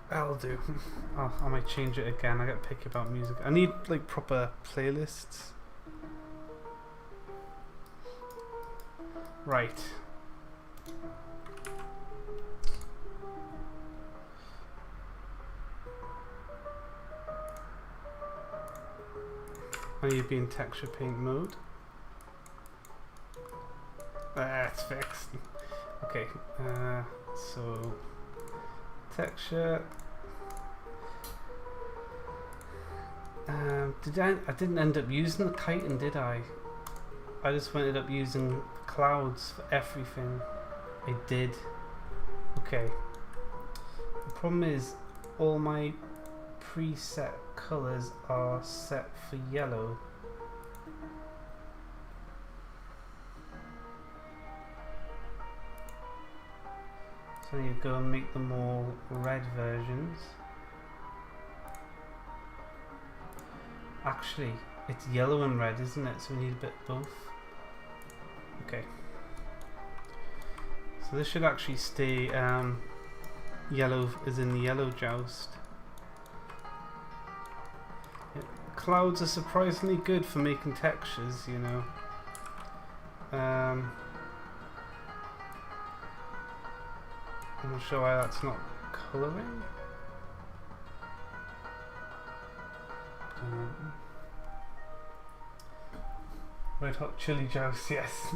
That'll do. Oh, I might change it again. I get picky about music. I need like proper playlists. Right. I need to be in texture paint mode. It's fixed. Okay, so texture. I didn't end up using the chitin, did I? I just ended up using clouds for everything. I did. Okay. The problem is all my preset colors are set for yellow. So you go and make them all red versions. Actually, it's yellow and red, isn't it? So we need a bit of both. Okay. So this should actually stay yellow, as in the yellow joust. Yeah. Clouds are surprisingly good for making textures, you know. I'm not sure why that's not colouring. Red Hot Chili Joust, yes.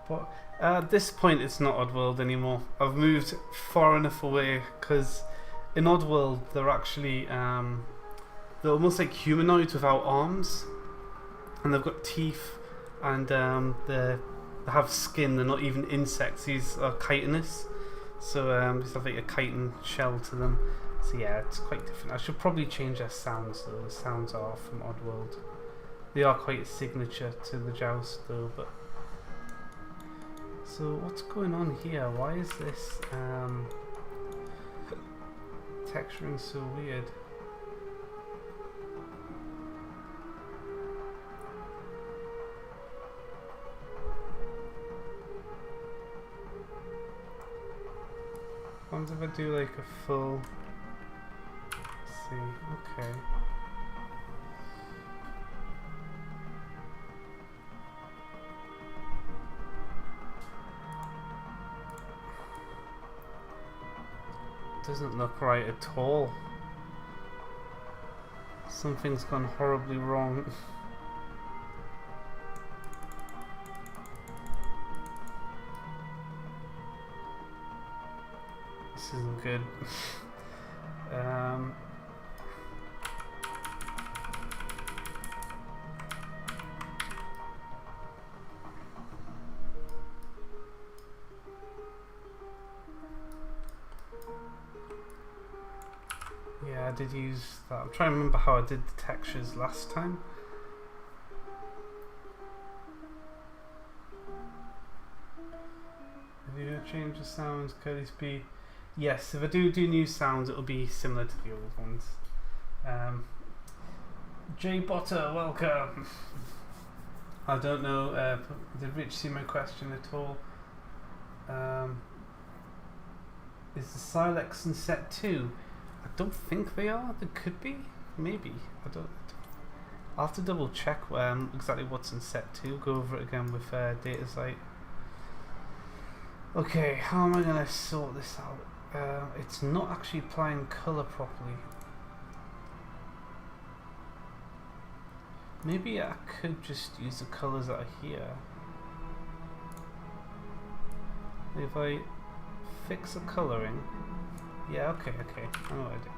But at this point it's not Oddworld anymore. I've moved far enough away, because in Oddworld they're actually they're almost like humanoids without arms, and they've got teeth, and they have skin. They're not even insects. These are chitinous, so these have like a chitin shell to them. So yeah, it's quite different. I should probably change their sounds though. The sounds are from Oddworld. They are quite a signature to the Joust though. But so what's going on here? Why is this texturing so weird? What if I do like a full? Let's see. Okay. Doesn't look right at all. Something's gone horribly wrong. good. Yeah, I did use that. I'm trying to remember how I did the textures last time. If you don't change the sounds, could this be? Yes, if I do new sounds, it'll be similar to the old ones. Jay Botter, welcome. I don't know. Did Rich see my question at all? Is the Silex in set 2? I don't think they are. They could be. Maybe. I don't. I'll have to double check exactly what's in set 2. Go over it again with DataSite. Okay, how am I going to sort this out? It's not actually applying colour properly. Maybe I could just use the colours that are here. If I fix the colouring. Yeah, okay. I know what I do.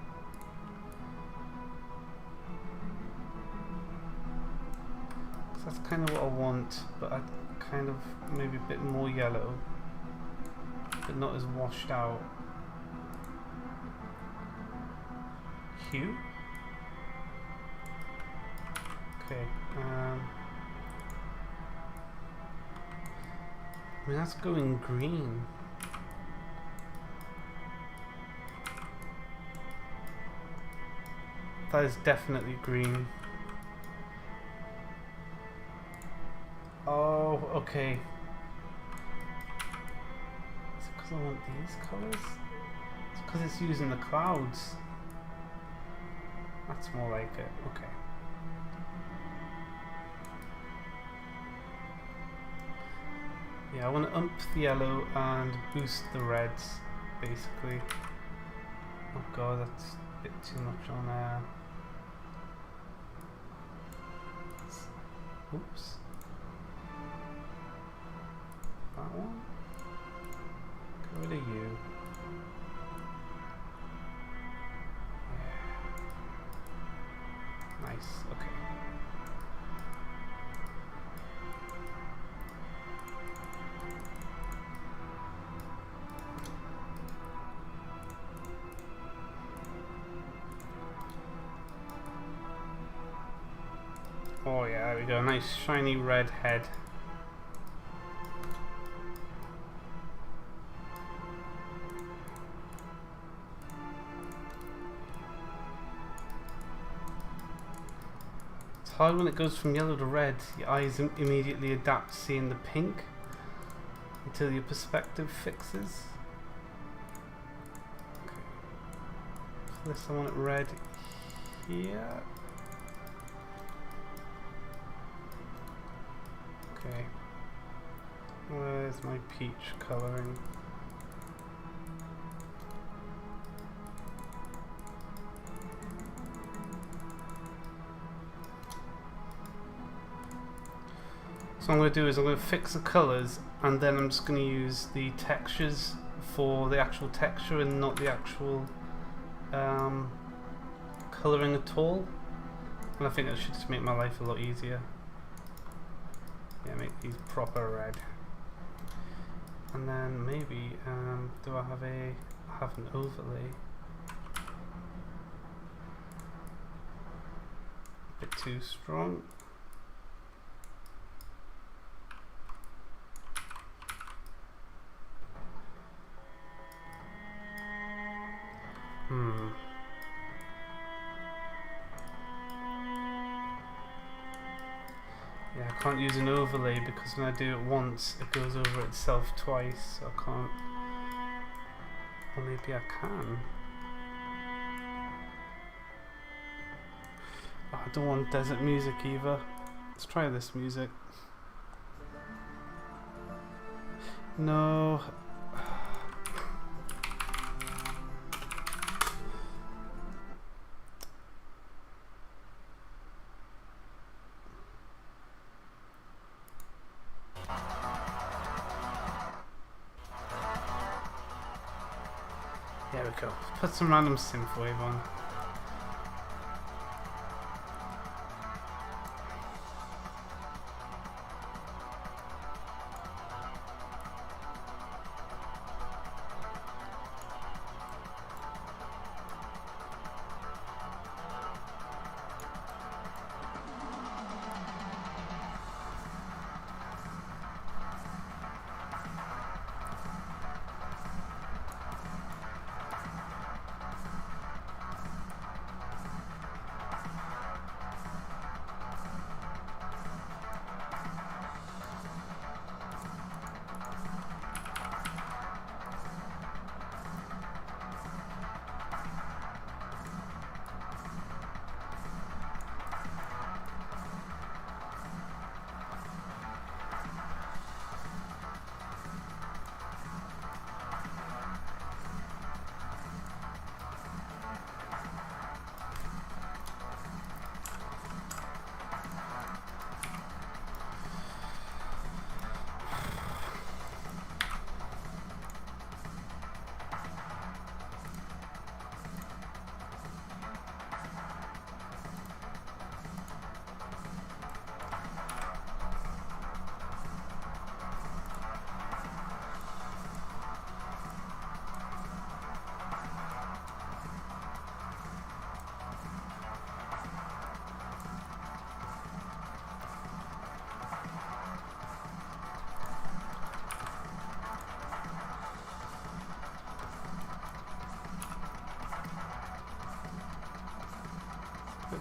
That's kind of what I want, but I kind of maybe a bit more yellow, but not as washed out. Hue? Okay, I mean that's going green. That is definitely green. Oh, okay. Is it because I want these colours? It's because it's using the clouds. That's more like it. Okay. Yeah, I want to ump the yellow and boost the reds, basically. Oh god, that's a bit too much on there. Oops. That one? Get rid of you. Yeah. Nice, okay. Oh yeah, there we go, nice shiny red head. It's hard when it goes from yellow to red, your eyes immediately adapt to seeing the pink until your perspective fixes. Okay. For this I want it red here. Okay, where's my peach colouring? So what I'm going to do is I'm going to fix the colours and then I'm just going to use the textures for the actual texture and not the actual colouring at all. And I think that should just make my life a lot easier. Yeah, make these proper red. And then maybe, do I have an overlay? A bit too strong. Yeah, I can't use an overlay because when I do it once, it goes over itself twice, so I can't. Or maybe I can. Oh, I don't want desert music either. Let's try this music. No. we go. Put some random synthwave on.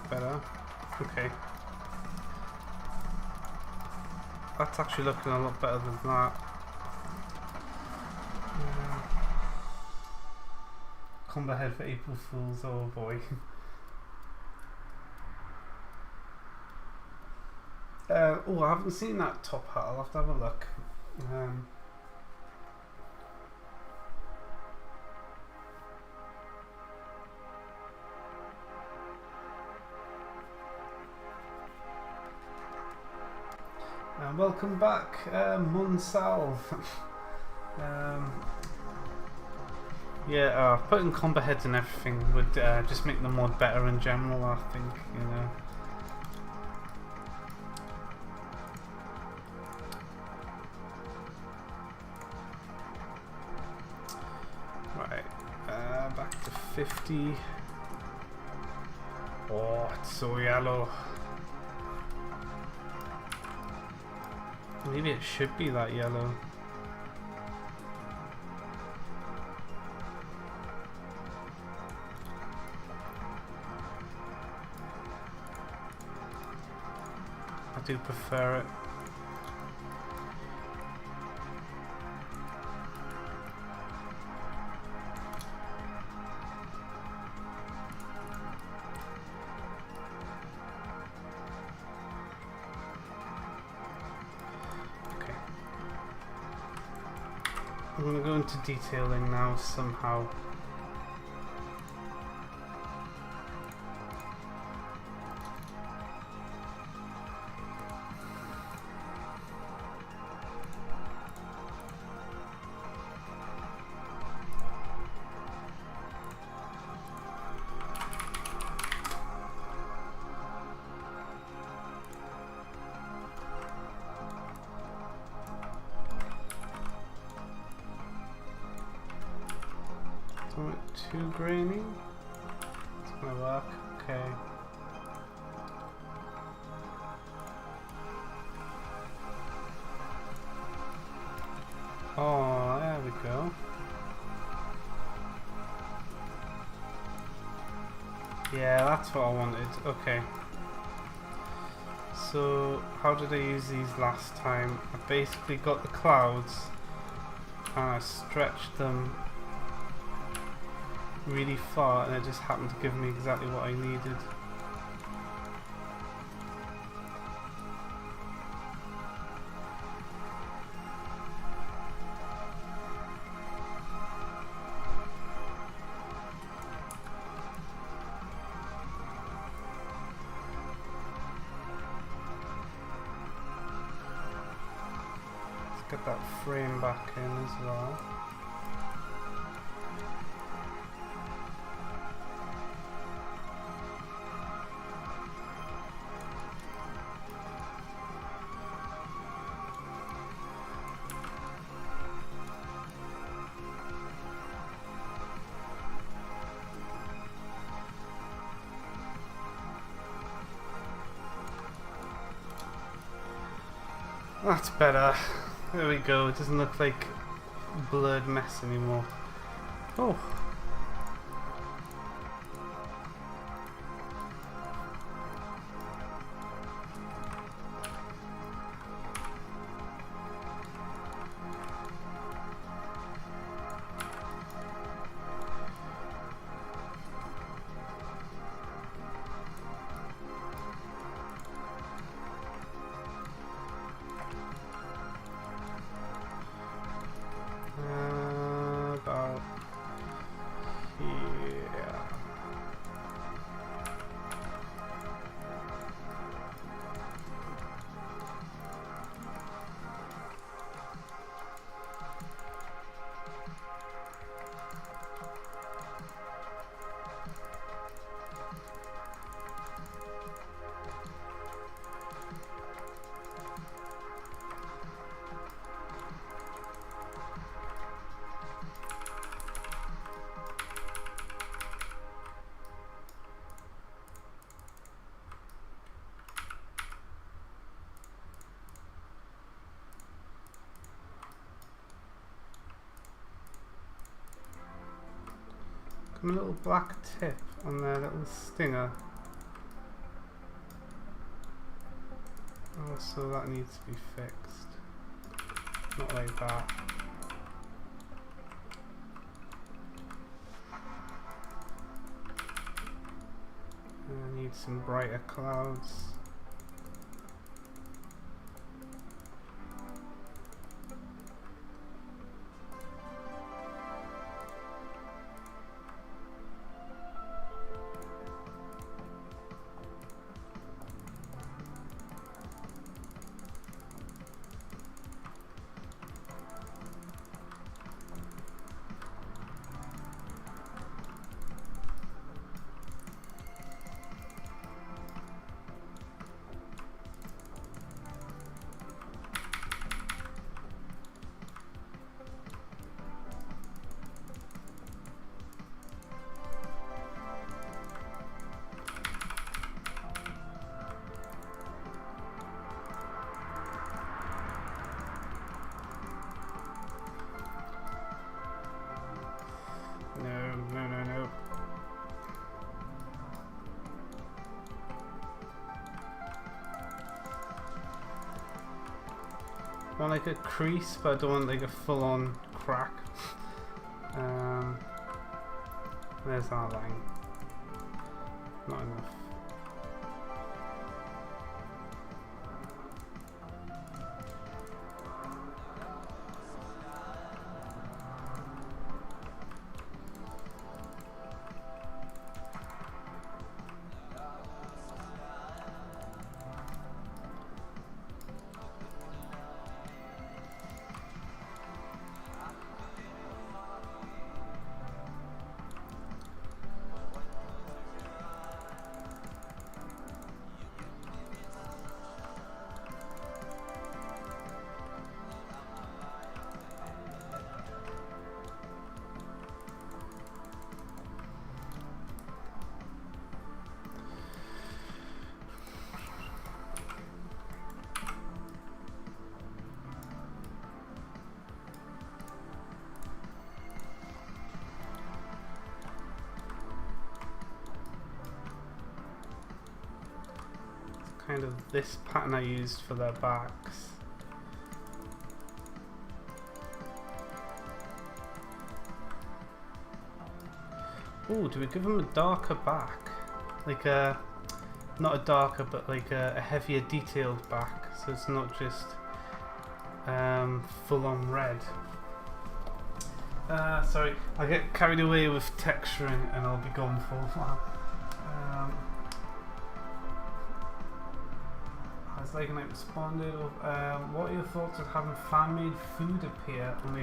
Better. Okay. That's actually looking a lot better than that. Combo head for April Fools, oh boy. Oh, I haven't seen that top hat, I'll have to have a look. Welcome back, Monsalve. Yeah, putting combo heads and everything would just make the mod better in general, I think, you know. Right, back to 50. Oh, it's so yellow. Maybe it should be that yellow. I do prefer it. I'm going to go into detailing now somehow. Too grainy. It's gonna work. Okay. Oh, there we go. Yeah, that's what I wanted. Okay. So, how did I use these last time? I basically got the clouds and I stretched them really far and it just happened to give me exactly what I needed. Let's get that frame back in as well. That's better. There we go. It doesn't look like blurred mess anymore. Oh. About here. A little black tip on their little stinger. Oh, so that needs to be fixed. Not like that. I need some brighter clouds. No. I want like a crease, but I don't want like a full-on crack. There's our line. Not enough. Kind of this pattern I used for their backs. Oh, do we give them a darker back? Like a, not a darker, but like a heavier detailed back, so it's not just full on red. Sorry, I get carried away with texturing and I'll be gone for a while. Has Lycanite responded? What are your thoughts of having fan-made food appear on the?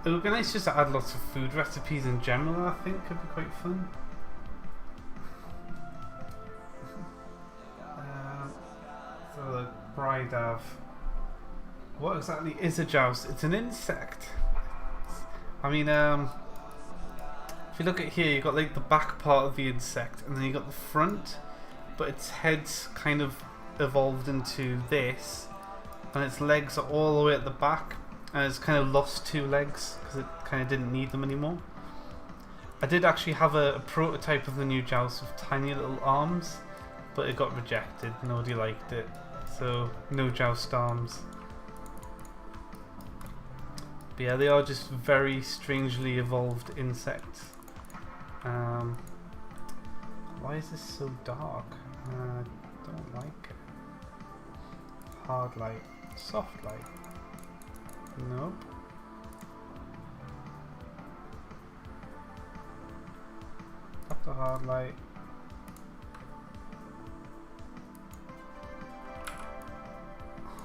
It would be nice just to add lots of food recipes in general. I think could be quite fun. So the bride of. What exactly is a joust? It's an insect. I mean, if you look at here, you've got like the back part of the insect, and then you got the front, but its head's kind of evolved into this, and its legs are all the way at the back, and it's kind of lost 2 legs because it kind of didn't need them anymore. I did actually have a prototype of the new joust with tiny little arms, but it got rejected. Nobody liked it, so no joust arms. But yeah, they are just very strangely evolved insects. Why is this so dark? I don't like it. Hard light, soft light. Nope. Up the hard light.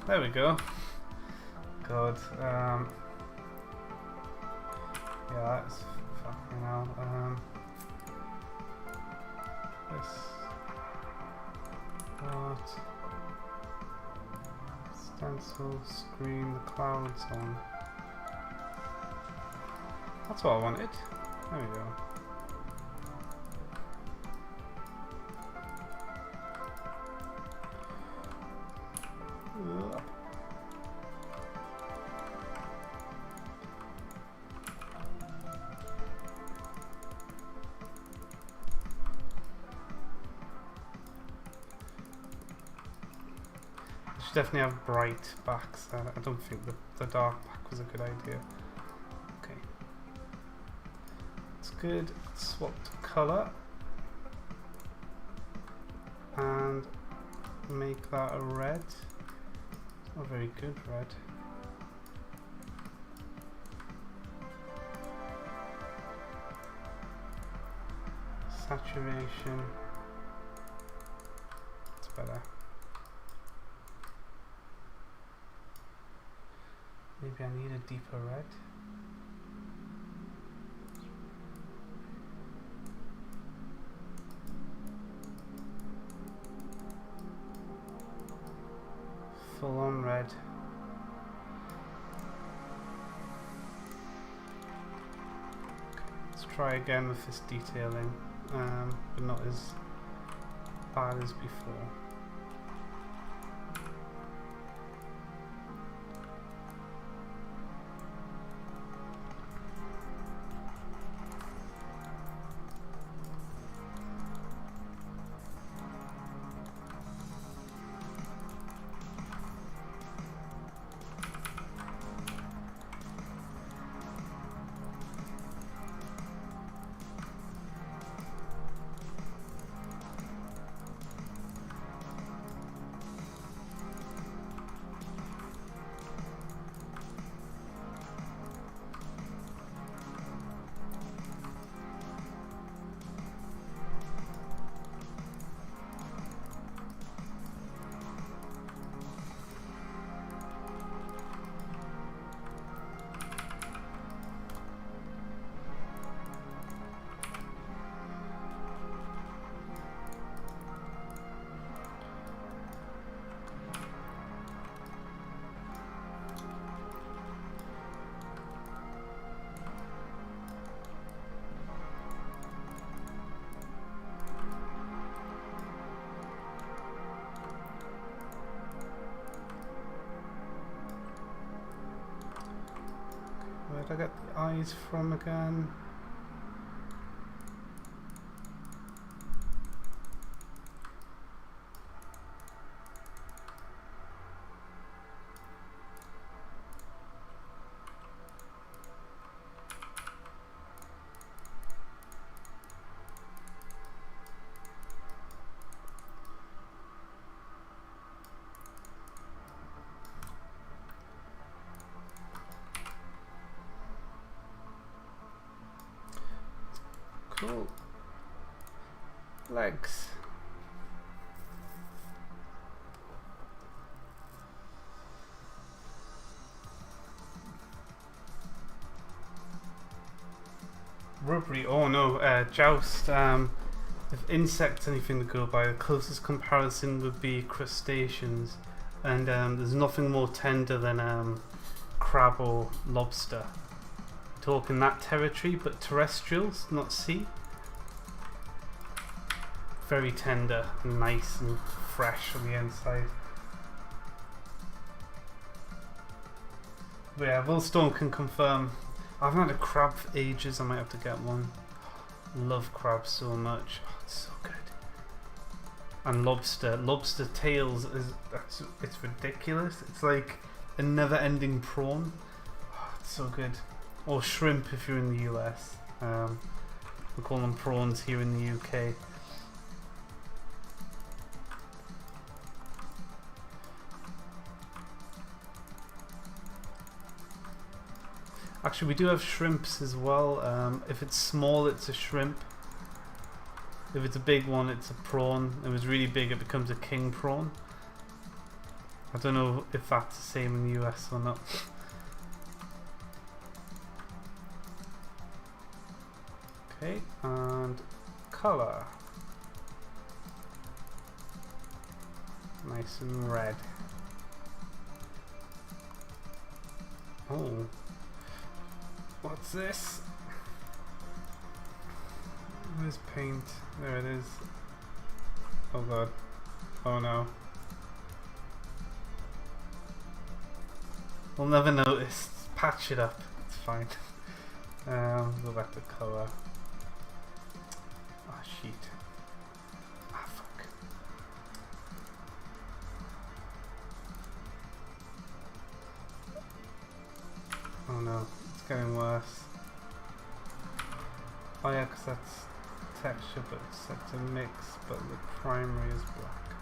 There we go. God. Yeah, that's fucking hell. This. What? Stencil, screen, the clouds on. That's what I wanted. There we go. Definitely have bright backs. I don't think the dark back was a good idea. Okay, it's good. Swap to colour and make that a red. Not very good red. Saturation. It's better. Maybe I need a deeper red. Full on red. Okay, let's try again with this detailing, but not as bad as before. Where did I get the eyes from again? Cool. Legs. Rubbery. Oh no, joust. If insects anything to go by, the closest comparison would be crustaceans, and there's nothing more tender than crab or lobster. Talking that territory, but terrestrials, not sea. Very tender and nice and fresh on the inside. But yeah, Willstone can confirm. I haven't had a crab for ages. I might have to get one. Love crab so much. Oh, it's so good. And lobster tails it's ridiculous. It's like a never-ending prawn. Oh, it's so good. Or shrimp if you're in the US. We call them prawns here in the UK. Actually, we do have shrimps as well. If it's small, it's a shrimp. If it's a big one, it's a prawn. If it's really big, it becomes a king prawn. I don't know if that's the same in the US or not. Okay, and colour. Nice and red. Oh. What's this? Where's paint? There it is. Oh god. Oh no. We'll never notice. Patch it up. It's fine. Go back to colour. Ah, shit. Ah, fuck. Oh no. It's getting worse. Oh yeah, because that's texture, but it's set to mix, but the primary is black.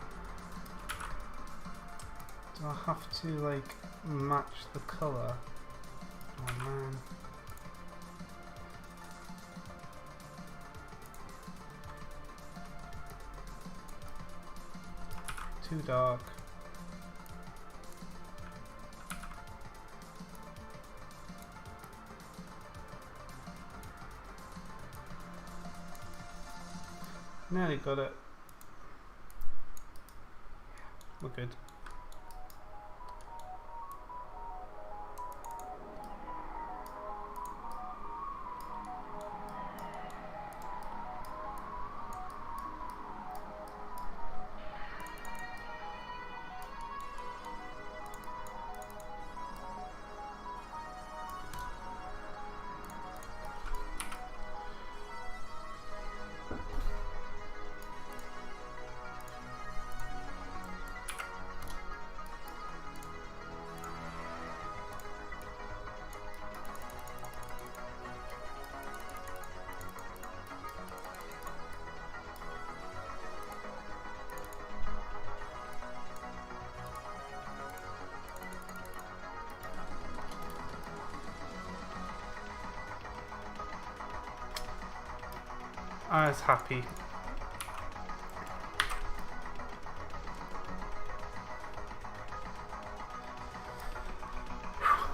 Do I have to like match the colour? Oh man. Too dark. Nearly got it. We're good. I was happy.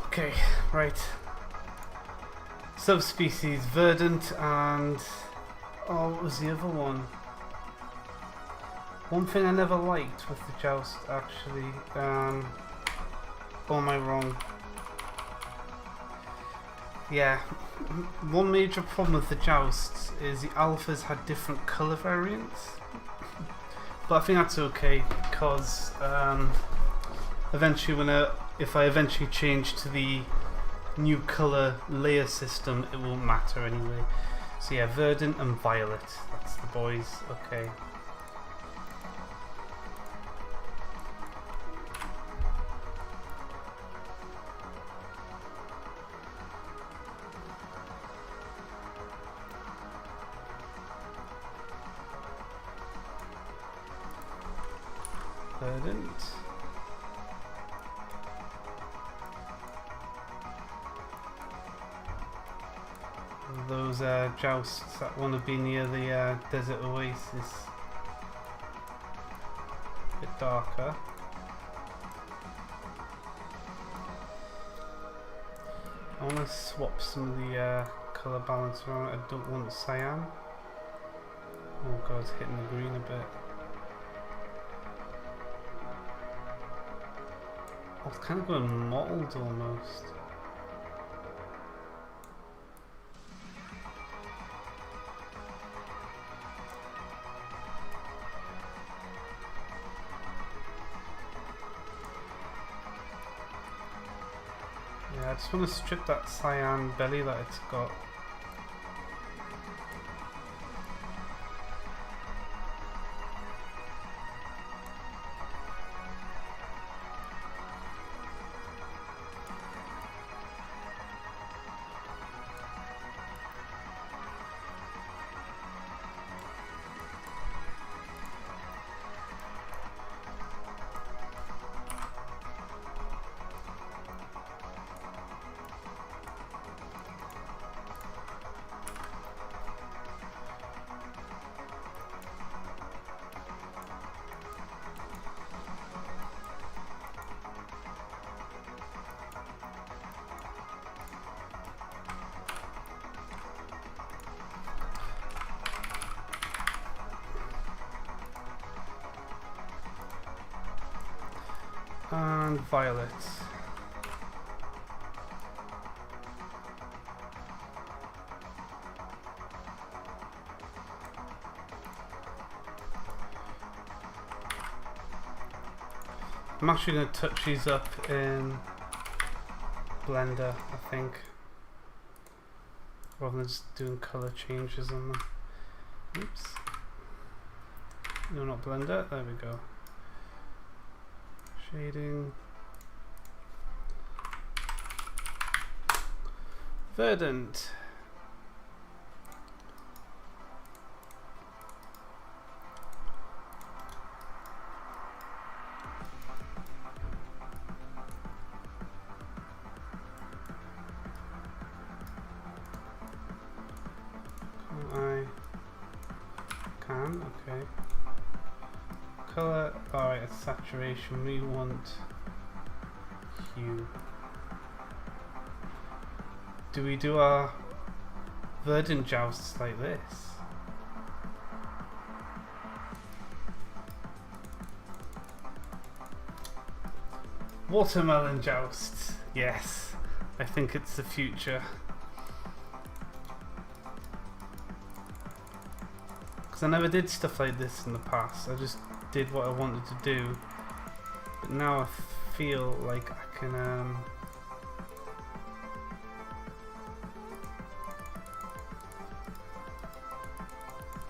Okay, right. Subspecies verdant and oh, what was the other one? One thing I never liked with the joust actually. Or am I wrong? Yeah, one major problem with the jousts is the alphas had different colour variants, but I think that's okay because eventually if I eventually change to the new colour layer system, it won't matter anyway. So yeah, verdant and violet, that's the boys. Okay. Verdant. Those jousts that want to be near the desert oasis. A bit darker. I want to swap some of the colour balance around. I don't want cyan. Oh god, it's hitting the green a bit. Oh, it's kind of going mottled almost. Yeah, I just want to strip that cyan belly that it's got. And violets. I'm actually going to touch these up in Blender, I think, rather than just doing color changes on them. Oops. No, not Blender. There we go. Shading. Verdant. I can, okay. Color, alright, it's saturation. We want hue. Do we do our verdant jousts like this? Watermelon joust. Yes, I think it's the future. Because I never did stuff like this in the past. I just did what I wanted to do. But now I feel like I can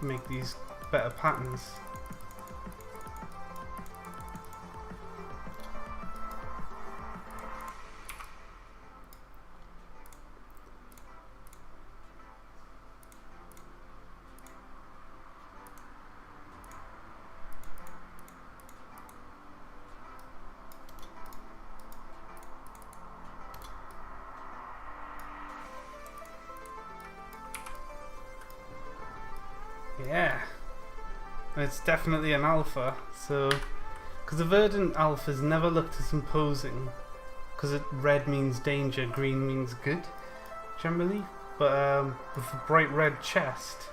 make these better patterns. Yeah, it's definitely an alpha. So, because the verdant alphas never looked as imposing, because red means danger, green means good, generally. But with a bright red chest,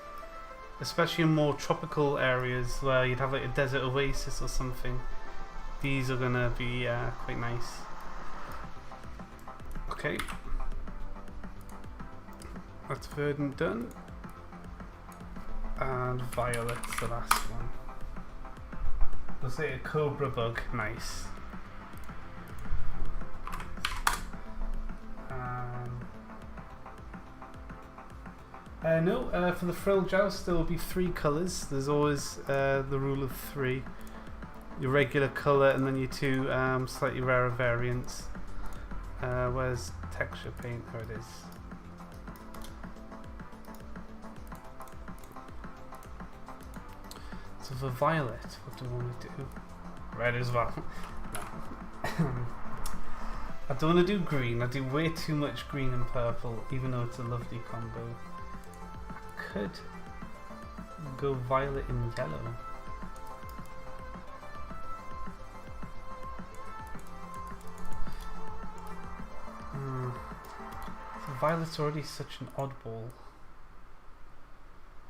especially in more tropical areas where you'd have like a desert oasis or something, these are gonna be quite nice. Okay, that's verdant done. And violet's the last one. Let's say a cobra bug, nice. No, for the frill joust there will be 3 colours. There's always the rule of 3. Your regular colour and then your 2 slightly rarer variants. Where's texture paint? There it is. So for violet, what do I want to do? Red as well. No. I don't want to do green. I do way too much green and purple, even though it's a lovely combo. I could go violet and yellow. So violet's already such an oddball.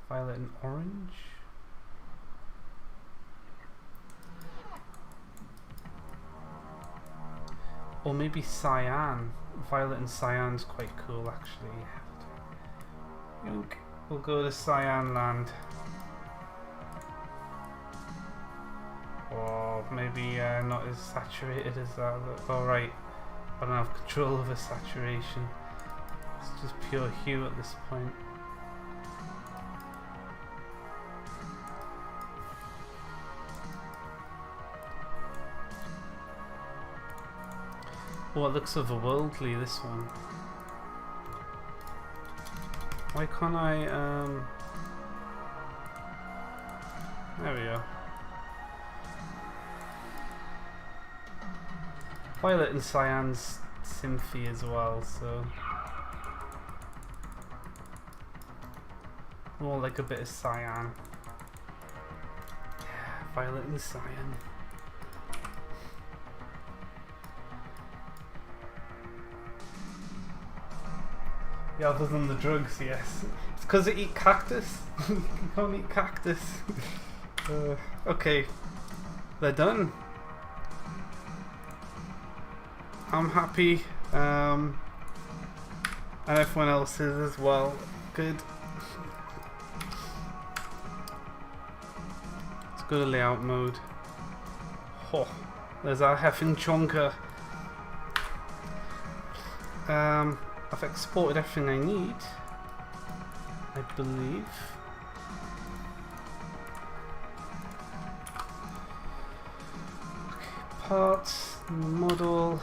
Violet and orange. Or maybe cyan. Violet and cyan's quite cool, actually. We'll go to cyan land. Or maybe not as saturated as that. Alright. I don't have control over saturation. It's just pure hue at this point. Oh, it looks otherworldly, this one. Why can't I, there we go. Violet and cyan's synthy as well, so more like a bit of cyan. Yeah, violet and cyan. Yeah, other than the drugs, yes. It's because they eat cactus. You can't eat cactus. Okay, they're done. I'm happy, and everyone else is as well. Good. Let's go to layout mode. Oh, there's our heffing chonker. I've exported everything I need, I believe. Okay, parts, model.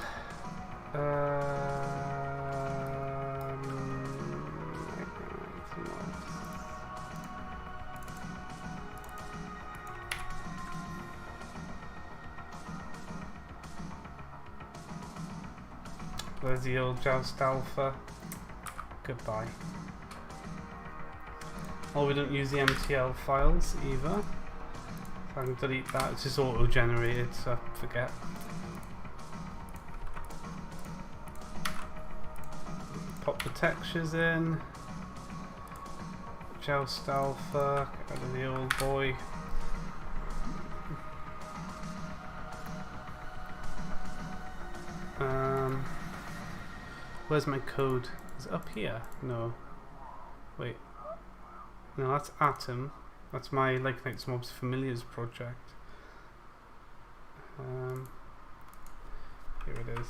Where's the old Jouste Alpha? Goodbye. Oh, we don't use the MTL files either. So I can delete that. It's just auto-generated, so I forget. Pop the textures in. Jouste Alpha. Get rid of the old boy. Where's my code? Is it up here? No. Wait. No, that's Atom. That's my Lycanites Mobs Familiars project. Here it is.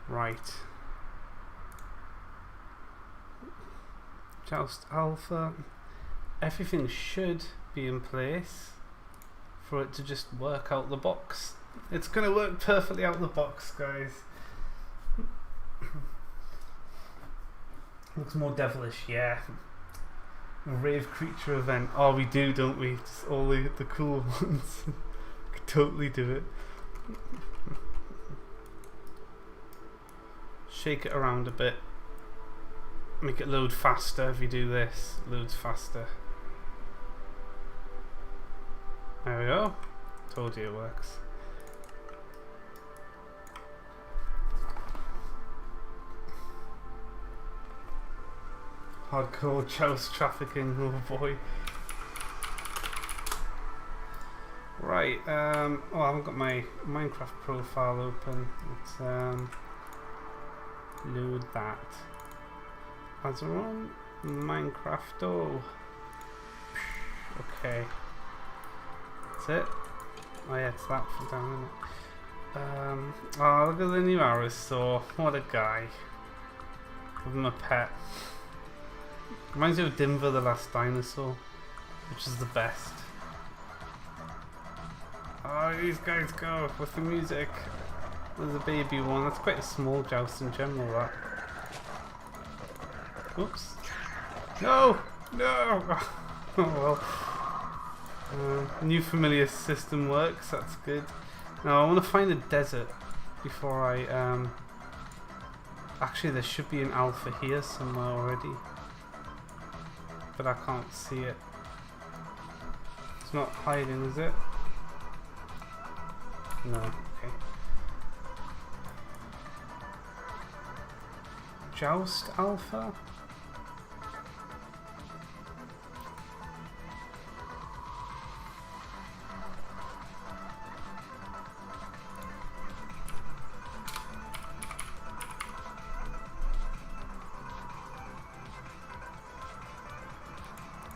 Right. Jouste Alpha. Everything should be in place for it to just work out the box. It's gonna work perfectly out the box, guys. Looks more devilish, yeah. Rave creature event. Oh, we do, don't we? Just all the cool ones. Could totally do it. Shake it around a bit. Make it load faster if you do this. Loads faster. There we go. Told you it works. Hardcore joust trafficking, oh boy. Right, oh, I haven't got my Minecraft profile open. Let's load that. As we're on Minecraft, oh. Okay. That's it. Oh yeah, it's that for down, isn't it? Oh, look at the new arrow saw. What a guy. Give him a pet. Reminds me of Dimver the Last Dinosaur, which is the best. Oh, these guys go with the music. There's a baby one. That's quite a small joust in general, that. Oops. No! No! Oh well. New familiar system works, that's good. Now I want to find a desert before I... Actually, there should be an alpha here somewhere already. But I can't see it. It's not hiding, is it? No, okay. Jouste Alpha?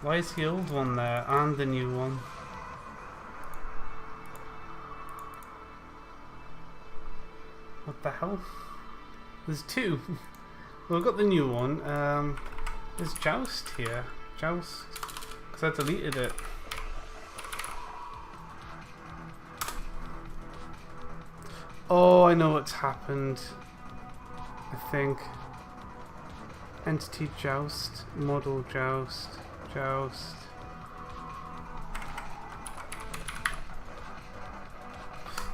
Why is the old one there and the new one? the hell? There's two. Well, I've got the new one. There's Joust here. Joust. Because I deleted it. Oh, I know what's happened. I think. Entity Joust. Model Joust. Joust.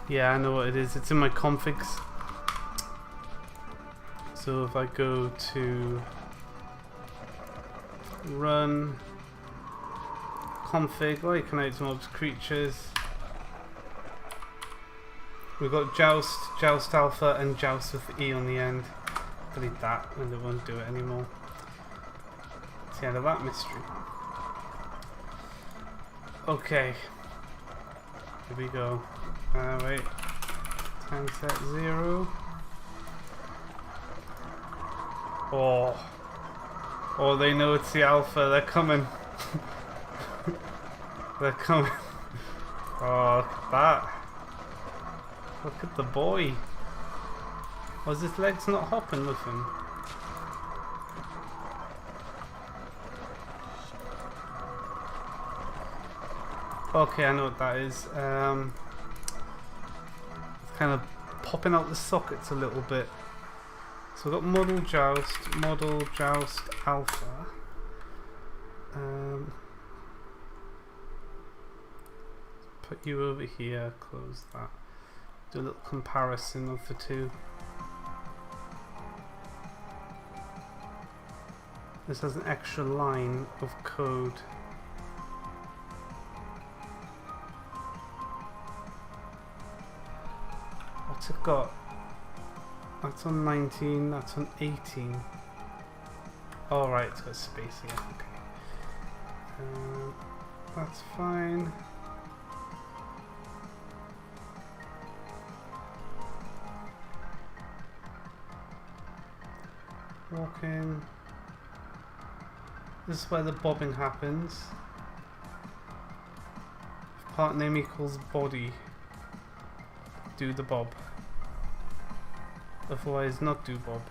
Yeah, I know what it is. It's in my configs. So if I go to run config, Lycanites mobs creatures, we've got Joust, Jouste Alpha, and Joust with E on the end. Delete that and it won't do it anymore. It's the end of that mystery. Okay. Here we go. Wait. Time set 0. Oh. Oh, they know it's the alpha. They're coming. They're coming. Oh, look at that. Look at the boy. Was his legs not hopping with him? Okay, I know what that is. It's kind of popping out the sockets a little bit. So we've got model Joust Alpha. Put you over here, close that. Do a little comparison of the two. This has an extra line of code. What's it got? That's on 19, that's on 18. Oh right, it's got space here, okay. That's fine. Walking. This is where the bobbing happens. If part name equals body, do the bob. Otherwise, not do bob.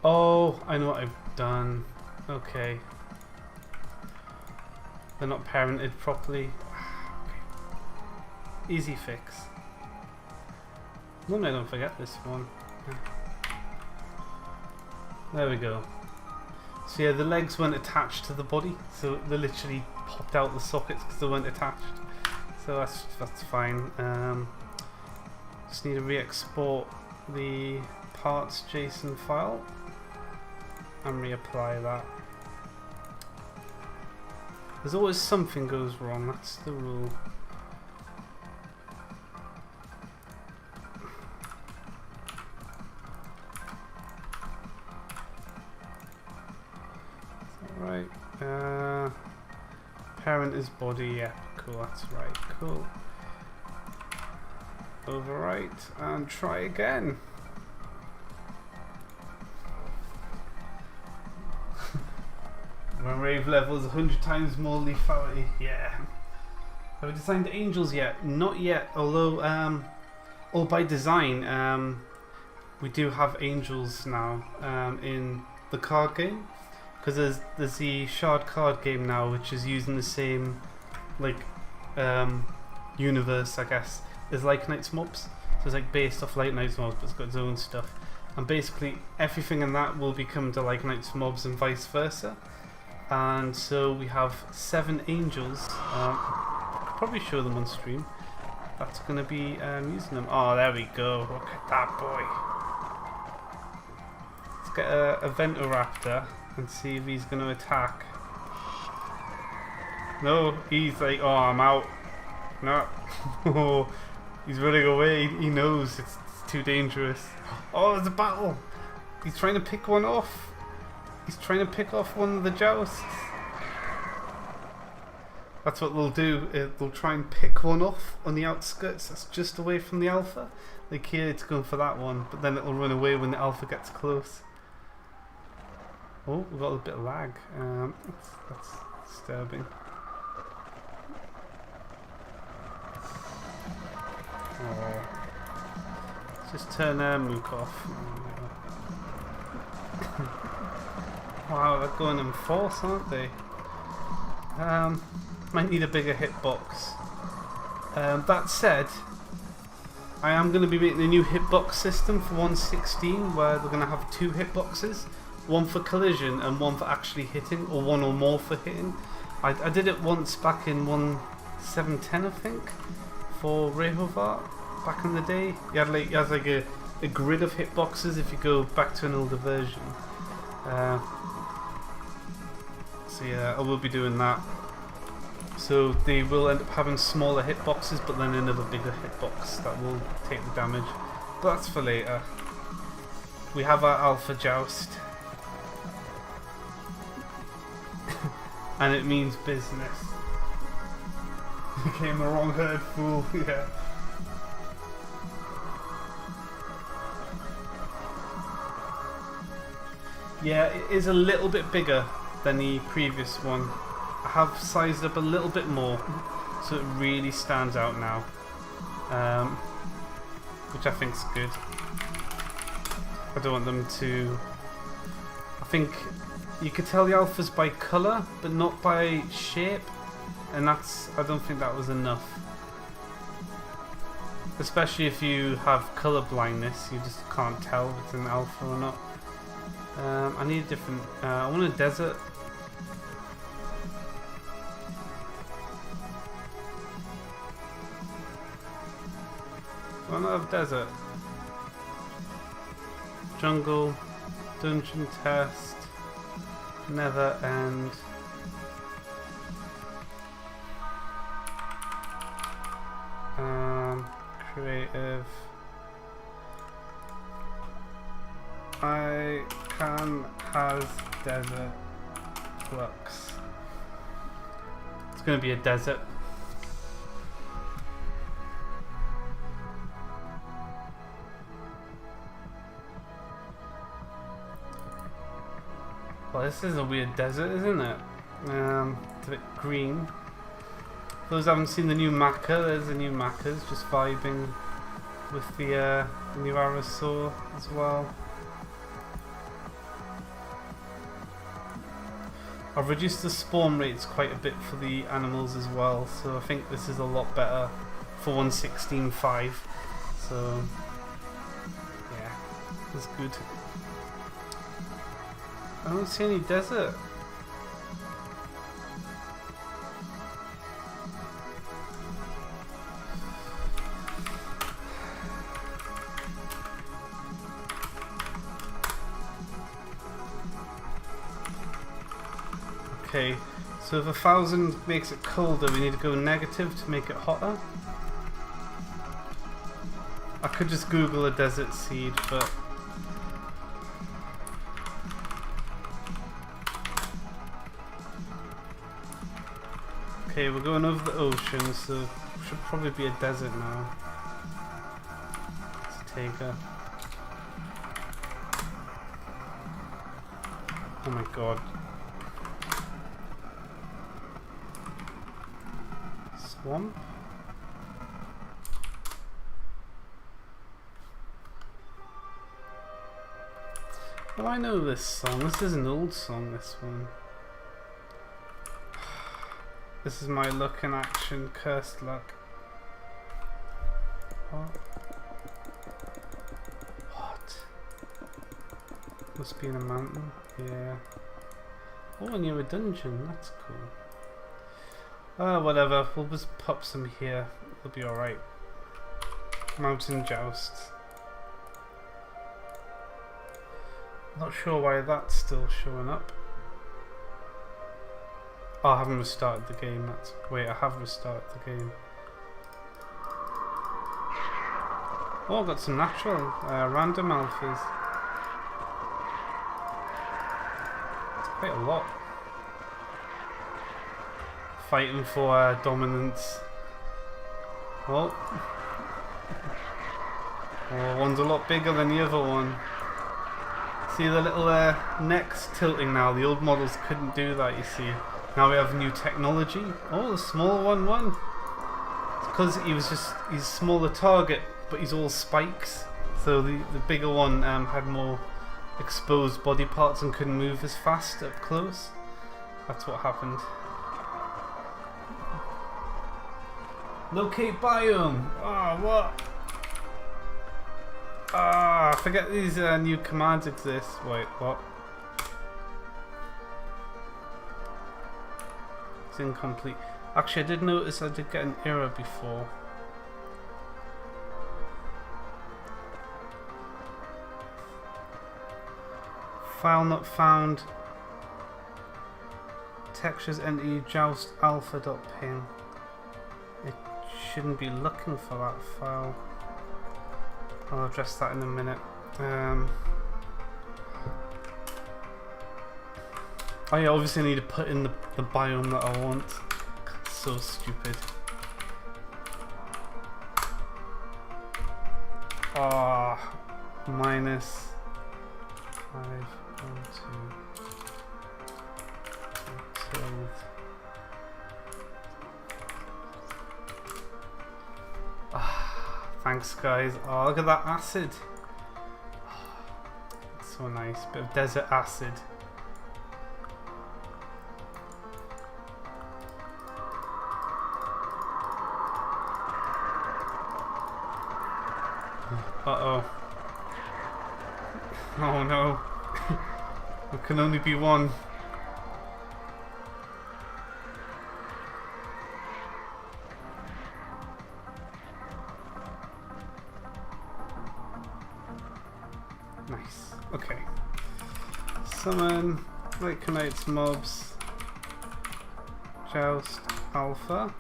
Oh, I know what I've done. Okay. They're not parented properly. Okay. Easy fix. No, I don't forget this one. There we go. So yeah, the legs weren't attached to the body, so they literally popped out the sockets because they weren't attached. So that's fine. Just need to re-export the parts JSON file and reapply that. There's always something goes wrong. That's the rule. Right. Parent is body. Yeah. Cool, that's right, cool. Overwrite and try again. When Rave levels 100 times more lethality, yeah. Have we designed angels yet? Not yet, although, or by design, we do have angels now in the card game. Because there's the shard card game now, which is using the same universe, I guess. There's Lycanites mobs, so it's like based off Lycanites mobs, but it's got its own stuff. And basically everything in that will become to Lycanites mobs and vice versa. And so we have 7 angels. I could probably show them on stream. That's going to be using them. Oh, there we go. Look at that boy. Let's get a Ventoraptor and see if he's going to attack. No, he's like, oh, I'm out. No. Oh, he's running away. He knows it's too dangerous. Oh, there's a battle. He's trying to pick one off. He's trying to pick off one of the jousts. That's what they'll do. They'll try and pick one off on the outskirts that's just away from the alpha. Like here, it's going for that one, but then it'll run away when the alpha gets close. Oh, we've got a bit of lag. That's disturbing. Oh. Let's just turn Mook off. Wow, they're going in force, aren't they? Might need a bigger hitbox. That said, I am going to be making a new hitbox system for 1.16 where they're going to have 2 hitboxes. One for collision and one for actually hitting, or one or more for hitting. I did it once back in 1.7.10 I think, for Rehovart back in the day. You had like a grid of hitboxes if you go back to an older version. So yeah, I will be doing that. So they will end up having smaller hitboxes, but then another bigger hitbox that will take the damage. But that's for later. We have our Alpha Joust. And it means business. Became the wrong herd, fool, yeah. Yeah, it is a little bit bigger than the previous one. I have sized up a little bit more, so it really stands out now, which I think's good. I don't want them to... I think you could tell the alphas by colour, but not by shape, and I don't think that was enough. Especially if you have colour blindness, you just can't tell if it's an alpha or not. I need a different... I want a desert. I want to have desert. Jungle. Dungeon test. Never end. Creative. I can has desert flux. It's going to be a desert. Well, this is a weird desert, isn't it? It's a bit green. For those who haven't seen the new Maca, there's the new Macas, just vibing with the new Arasaur as well. I've reduced the spawn rates quite a bit for the animals as well, so I think this is a lot better for 1.16.5. So yeah, that's good. I don't see any desert. Okay, so if 1,000 makes it colder, we need to go negative to make it hotter. I could just Google a desert seed, but okay, we're going over the ocean, so it should probably be a desert now. Let's take her. Oh my god. Swamp? Oh, I know this song. This is an old song, this one. This is my luck in action, cursed luck. What? What? Must be in a mountain? Yeah. Oh, near a dungeon. That's cool. Whatever. We'll just pop some here. It'll be alright. Mountain joust. Not sure why that's still showing up. Oh, I haven't restarted the game. Wait, I have restarted the game. Oh, I've got some natural, random alphas. It's quite a lot. Fighting for dominance. Oh. Oh, one's a lot bigger than the other one. See the little necks tilting now. The old models couldn't do that, you see. Now we have new technology. Oh, the small one won. It's because he's a smaller target, but he's all spikes. So the bigger one had more exposed body parts and couldn't move as fast up close. That's what happened. Locate biome. Ah, what? Ah, I forget these new commands exist. Wait, what? It's incomplete. Actually, I did notice I did get an error before. File not found. Textures entity Jouste Alpha.ping. It shouldn't be looking for that file. I'll address that in a minute. Oh yeah, obviously I need to put in the biome that I want. So stupid. Ah, minus 512. Thanks guys. Oh, look at that acid. Oh, it's so nice. Bit of desert acid. Uh-oh. Oh no. There can only be one. Nice. Okay. Summon Lycanites mobs. Jouste Alpha.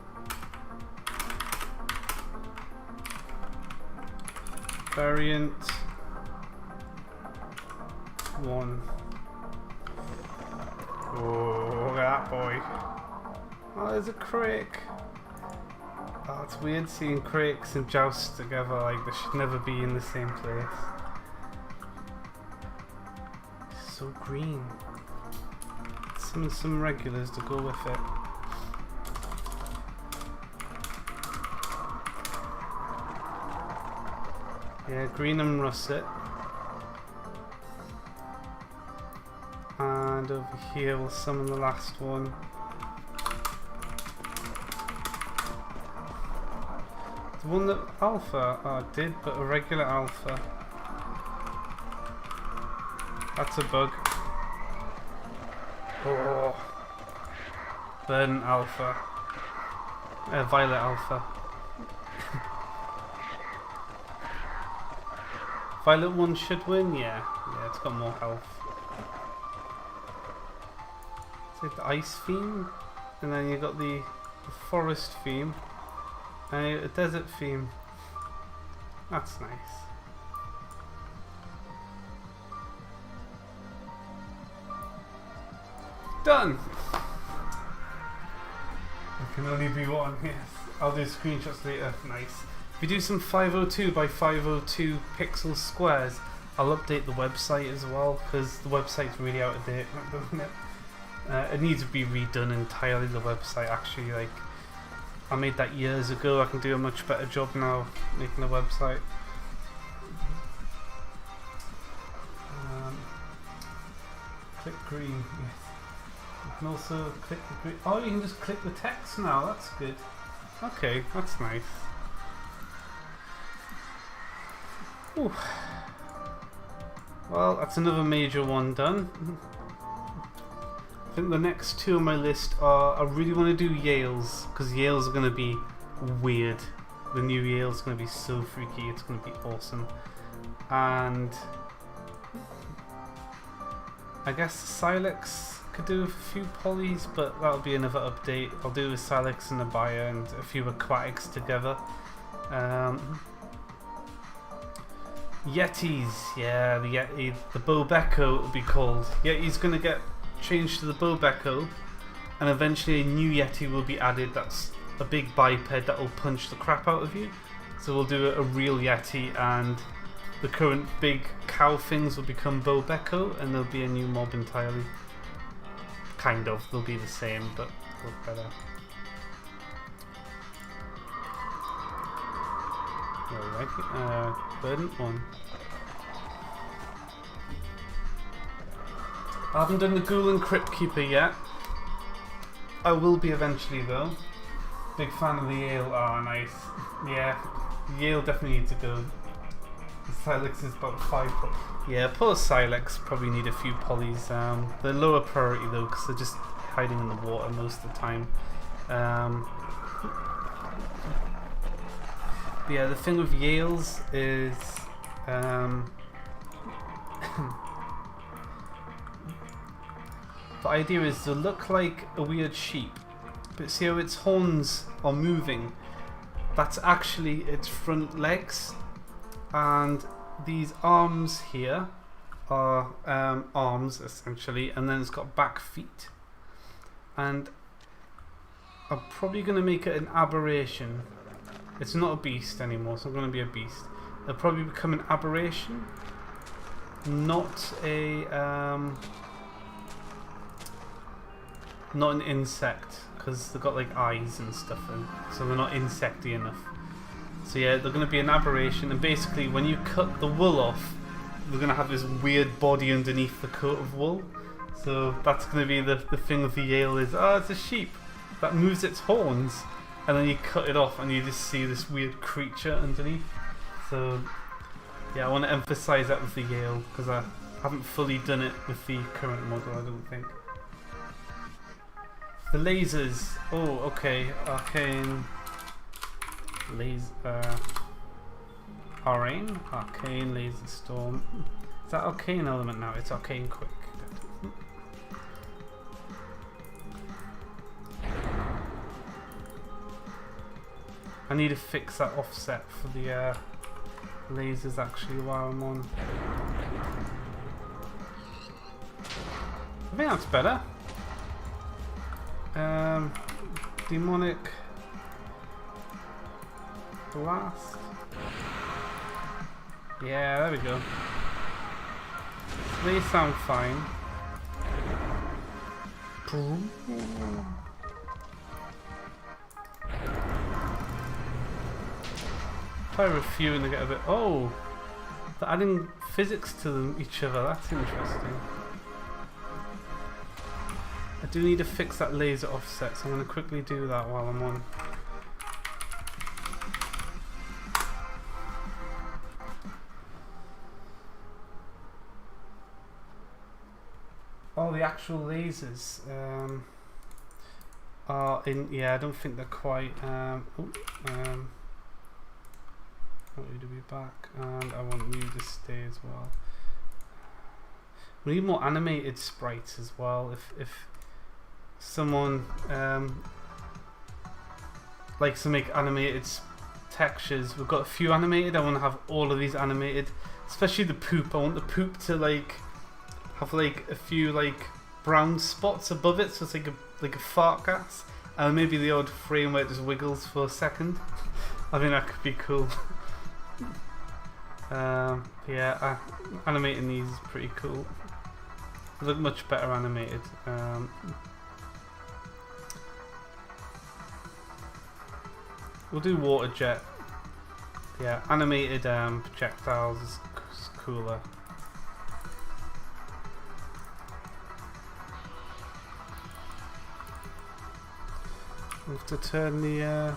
Variant 1. Oh, look at that boy. Oh, there's a crake. Oh, it's weird seeing crakes and jousts together. Like, they should never be in the same place. So green. Some regulars to go with it. Yeah, green and russet. And over here we'll summon the last one. The one that alpha, oh it did, but a regular alpha. That's a bug. Oh. Then alpha. Violet alpha. Violet 1 should win, yeah. Yeah, it's got more health. It's like the ice theme, and then you got the forest theme, and a desert theme. That's nice. Done! There can only be one, yes. I'll do screenshots later. Nice. If you do some 502 by 502 pixel squares, I'll update the website as well, because the website's really out of date, doesn't it? It needs to be redone entirely, the website actually. Like, I made that years ago. I can do a much better job now making a website. Click green, yes. You can also click the green. Oh, you can just click the text now, that's good. Okay, that's nice. Ooh. Well, that's another major one done. I think the next two on my list are, I really want to do Yales, because Yales are going to be weird. The new Yale is going to be so freaky, it's going to be awesome. And I guess Silex could do a few polys, but that'll be another update. I'll do a Silex and a Buyer and a few aquatics together. Yetis, yeah, the Yeti, the Bobecco it'll be called. Yeti's going to get changed to the Bobecco, and eventually a new Yeti will be added that's a big biped that will punch the crap out of you. So we'll do a real Yeti, and the current big cow things will become Bobecco, and there'll be a new mob entirely. Kind of, they'll be the same, but look better. Verdant one. I haven't done the Ghoul and Crypt Keeper yet. I will be eventually though. Big fan of the ale. Oh, nice. Yeah, the ale definitely needs to go. The Silex is about 5. Yeah, poor Silex probably need a few polys. They're lower priority though because they're just hiding in the water most of the time. Yeah, the thing with Yales is the idea is to look like a weird sheep, but see how its horns are moving? That's actually its front legs, and these arms here are arms essentially, and then it's got back feet. And I'm probably going to make it an aberration. It's not a beast anymore, so I'm going to be a beast. It'll probably become an aberration, not a not an insect, because they've got like eyes and stuff, and so they're not insecty enough. So yeah, they're going to be an aberration, and basically when you cut the wool off, they're going to have this weird body underneath the coat of wool. So that's going to be the thing with the Yale is, oh, it's a sheep that moves its horns, and then you cut it off and you just see this weird creature underneath. So yeah, I want to emphasize that with the Yale, because I haven't fully done it with the current model, I don't think. The lasers, oh okay, arcane, arcane laser storm. Is that arcane element now? It's arcane quick. I need to fix that offset for the lasers actually while I'm on. I think that's better. Demonic blast. Yeah, there we go. They sound fine. Fire a few and they get a bit. Oh, they're adding physics to them, each other. That's interesting. I do need to fix that laser offset, so I'm going to quickly do that while I'm on. Oh, the actual lasers are in. Yeah, I don't think they're quite. I want you to be back, and I want you to stay as well. We need more animated sprites as well. If someone likes to make animated textures, we've got a few animated. I want to have all of these animated, especially the poop. I want the poop to like have like a few like brown spots above it, so it's like a fart gas, and maybe the odd frame where it just wiggles for a second. I think that could be cool. Yeah, animating these is pretty cool. They look much better animated. We'll do water jet. Yeah, animated projectiles is cooler. We have to turn the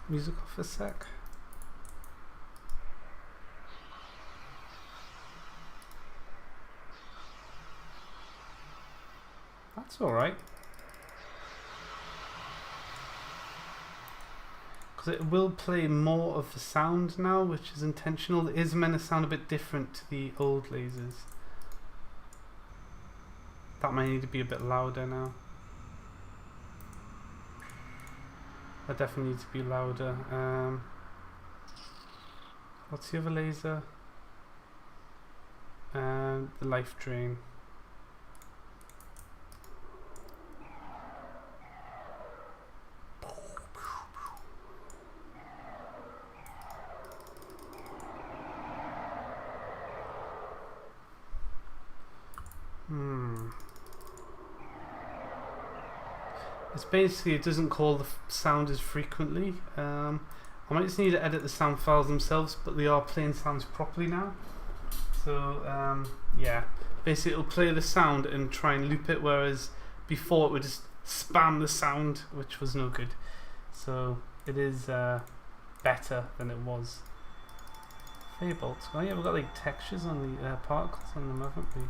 music off a sec. That's alright. Because it will play more of the sound now, which is intentional. It is meant to sound a bit different to the old lasers. That might need to be a bit louder now. That definitely needs to be louder. What's the other laser? The life drain. It's basically, it doesn't call the sound as frequently. I might just need to edit the sound files themselves, but they are playing sounds properly now. So yeah, basically it'll play the sound and try and loop it, whereas before it would just spam the sound, which was no good. So it is better than it was. Bolts. Oh yeah, we've got like textures on the particles on them, haven't we?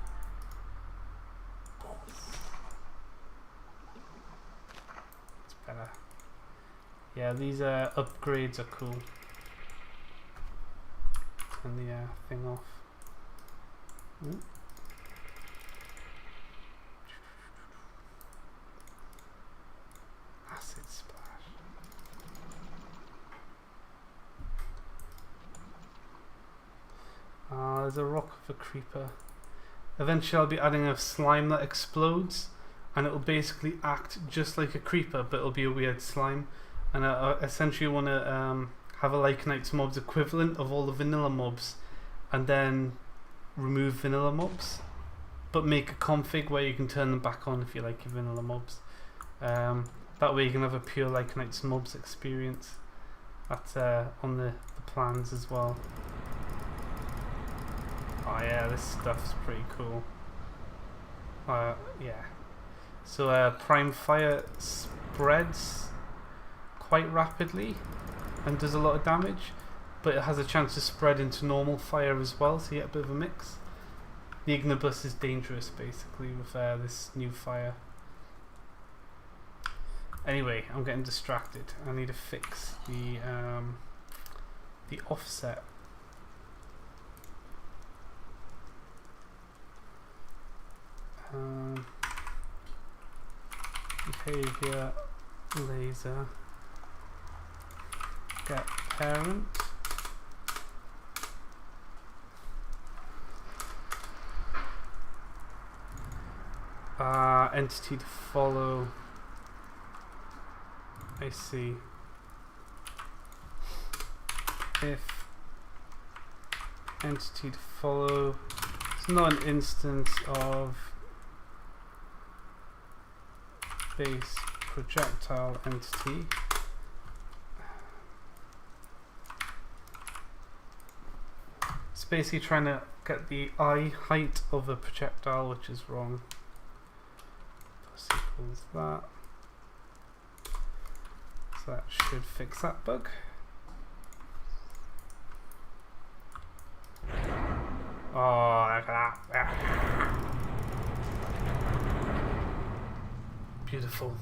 It's better. Yeah, these upgrades are cool. Turn the thing off. Ooh. Acid splash. There's a rock of a creeper. Eventually I'll be adding a slime that explodes, and it'll basically act just like a creeper, but it'll be a weird slime. And I essentially want to have a Lycanites mobs equivalent of all the vanilla mobs, and then remove vanilla mobs, but make a config where you can turn them back on if you like your vanilla mobs. That way you can have a pure Lycanites mobs experience. That's on the plans as well. Oh yeah, this stuff's pretty cool. Yeah. So prime fire spreads quite rapidly and does a lot of damage, but it has a chance to spread into normal fire as well, so you get a bit of a mix. The Ignibus is dangerous basically with this new fire. Anyway, I'm getting distracted. I need to fix the offset. Behavior laser, get parent, entity to follow. I see. If entity to follow, it's not an instance of base projectile entity. It's basically trying to get the eye height of a projectile, which is wrong. Plus equals that. So that should fix that bug. Oh, look at that. Beautiful.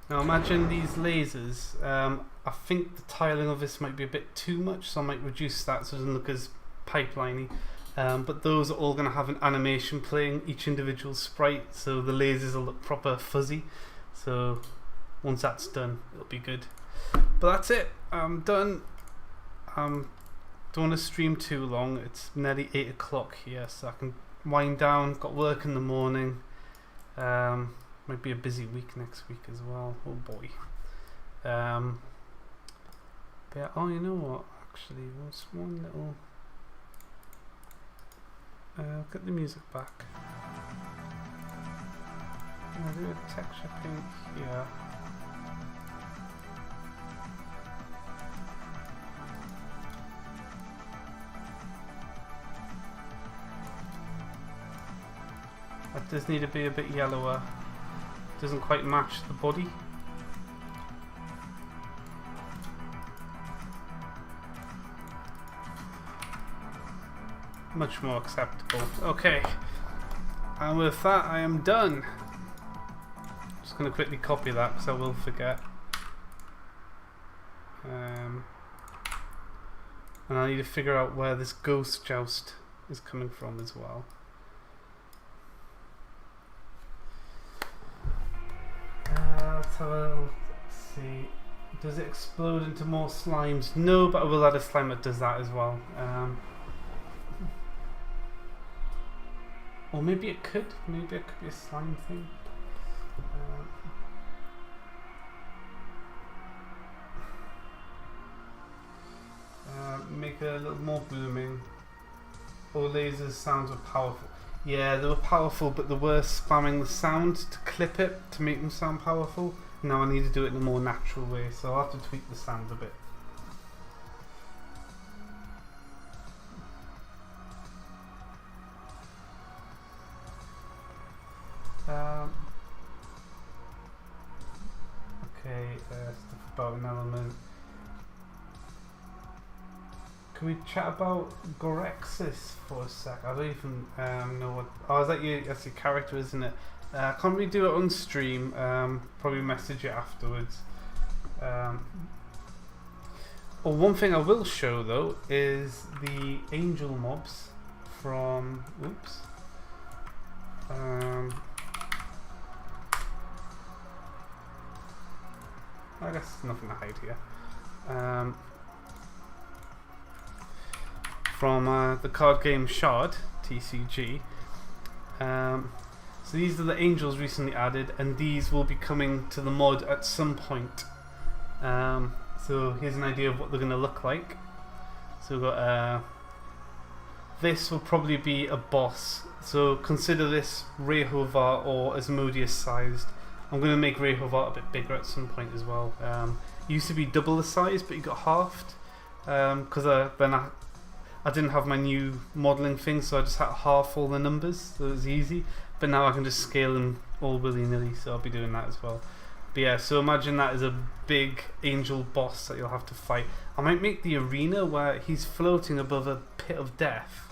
Now imagine these lasers. I think the tiling of this might be a bit too much, so I might reduce that so it doesn't look as pipeliney. But those are all going to have an animation playing each individual sprite, so the lasers will look proper fuzzy. So once that's done, it'll be good. But that's it. I'm done. Don't want to stream too long. It's nearly 8 o'clock here, so I can wind down. Got work in the morning. Might be a busy week next week as well. Oh boy. But yeah, oh, you know what? Actually, what's one little. Get the music back. I'll do a texture paint here. That does need to be a bit yellower. Doesn't quite match the body. Much more acceptable. Okay. And with that, I am done. Just going to quickly copy that because I will forget. And I need to figure out where this ghost joust is coming from as well. Let's have a little see. Does it explode into more slimes? No, but I will add a slime that does that as well. Or maybe it could. Maybe it could be a slime thing. Make it a little more blooming. Oh, lasers sounds were powerful. Yeah, they were powerful, but they were spamming the sound to clip it to make them sound powerful. Now I need to do it in a more natural way, so I'll have to tweak the sound a bit. Okay, stuff about an element. Can we chat about Gorexis for a sec? I don't even know what. Oh, is that you? That's your character, isn't it? Can't really do it on stream. Probably message it afterwards. Well, one thing I will show though is the angel mobs from. Oops. I guess nothing to hide here. From the card game Shard, TCG. So these are the angels recently added, and these will be coming to the mod at some point. So here's an idea of what they're going to look like. So we've got this will probably be a boss. So consider this Rehovar or Asmodeus sized. I'm going to make Rehovar a bit bigger at some point as well. It used to be double the size, but it got halved because then I didn't have my new modelling thing, so I just had to half all the numbers, so it was easy. But now I can just scale them all willy-nilly, so I'll be doing that as well. But yeah, so imagine that as a big angel boss that you'll have to fight. I might make the arena where he's floating above a pit of death,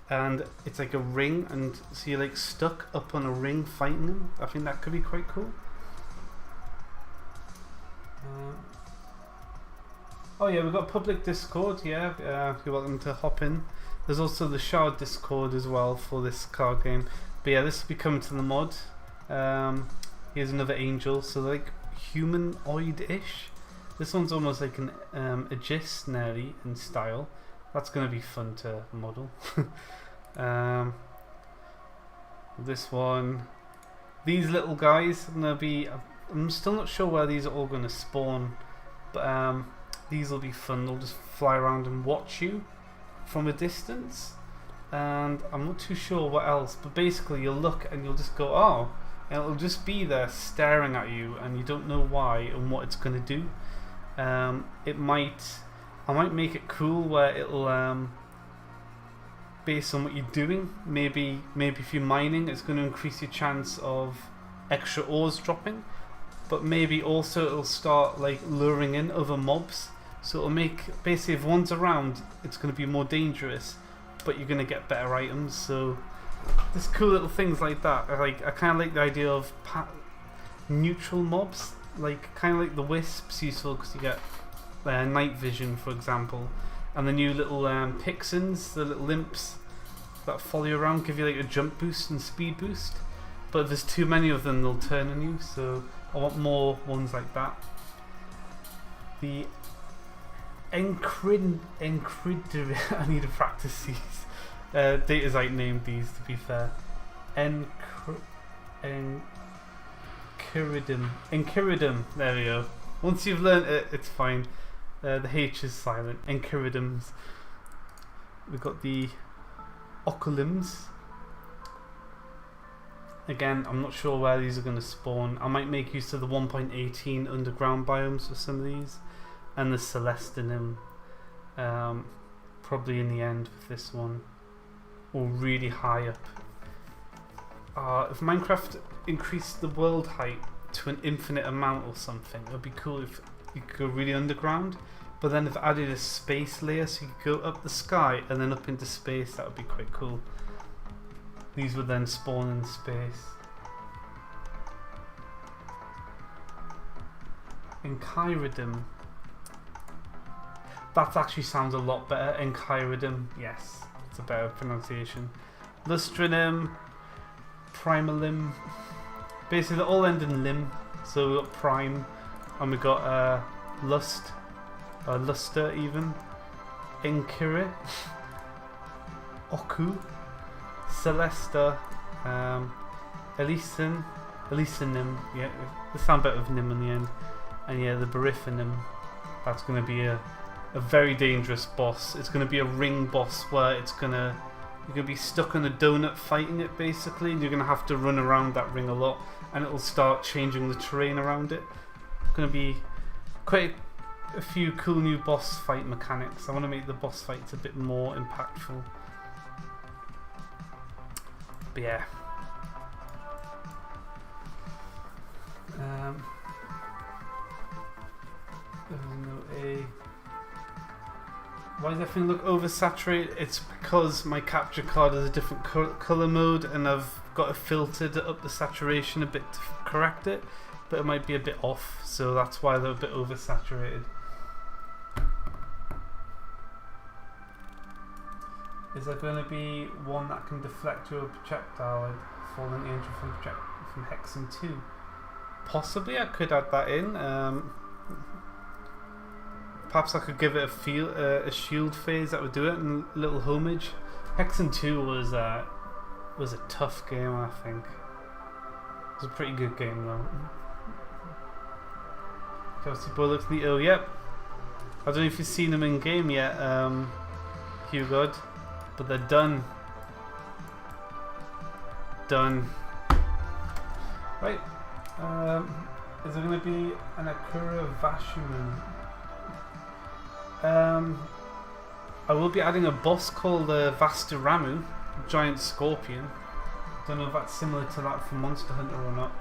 and it's like a ring, and so you're like stuck up on a ring fighting him. I think that could be quite cool. Oh yeah, we've got public Discord, yeah, you're welcome to hop in. There's also the Shard Discord as well for this card game. But yeah, this will be coming to the mod. Here's another angel, so like humanoid-ish. This one's almost like an Aegis nearly in style. That's going to be fun to model. This one. These little guys, I'm still not sure where these are all going to spawn, but these will be fun. They'll just fly around and watch you from a distance, and I'm not too sure what else, but basically you'll look and you'll just go, oh, and it'll just be there staring at you, and you don't know why and what it's going to do. I might make it cool where it'll based on what you're doing, maybe if you're mining, it's going to increase your chance of extra ores dropping, but maybe also it'll start like luring in other mobs. So it'll make, basically if one's around, it's going to be more dangerous, but you're going to get better items. So there's cool little things like that. I kind of like the idea of neutral mobs, like kind of like the wisps, useful because you get night vision, for example, and the new little Pixins, the little imps that follow you around, give you like a jump boost and speed boost. But if there's too many of them, they'll turn on you. So I want more ones like that. The Encrid I need to practice these. Datazite named these, to be fair. Enchiridium. There we go. Once you've learnt it, it's fine. The H is silent. Enchiridiums. We've got the Oculims. Again, I'm not sure where these are going to spawn. I might make use of the 1.18 underground biomes for some of these, and the Celestinum, probably in the end with this one, or really high up. If Minecraft increased the world height to an infinite amount or something, it would be cool if you could go really underground. But then if added a space layer, so you could go up the sky and then up into space, that would be quite cool. These would then spawn in space. Enchiridium. That actually sounds a lot better. Enchiridium, yes, it's a better pronunciation. Lustrinum, Primalim. Basically, they all end in lim. So we've got Prime, and we've got Lust, Luster even. Enchiri, Oku, Celesta, Elysinim, yeah, they sound better with nim on the end. And yeah, the Bariphinum, that's going to be a very dangerous boss. It's going to be a ring boss where it's going to you're going to be stuck on a donut fighting it basically, and you're going to have to run around that ring a lot, and it'll start changing the terrain around it. Going to be quite a few cool new boss fight mechanics. I want to make the boss fights a bit more impactful. But yeah. Why does everything look oversaturated? It's because my capture card is a different color mode, and I've got it filtered up the saturation a bit to correct it, but it might be a bit off, so that's why they're a bit oversaturated. Is there going to be one that can deflect your projectile, like Fallen Angel from Hexen 2? Possibly, I could add that in. Perhaps I could give it a shield phase that would do it, and a little homage. Hexen 2 was a tough game, I think. It was a pretty good game though. Chelsea boy looks neat. Oh, yep. I don't know if you've seen them in game yet, Hugod, but they're done. Done. Right. Is there going to be an Akura Vashimu? I will be adding a boss called Vastaramu, giant scorpion. Don't know if that's similar to that from Monster Hunter or not.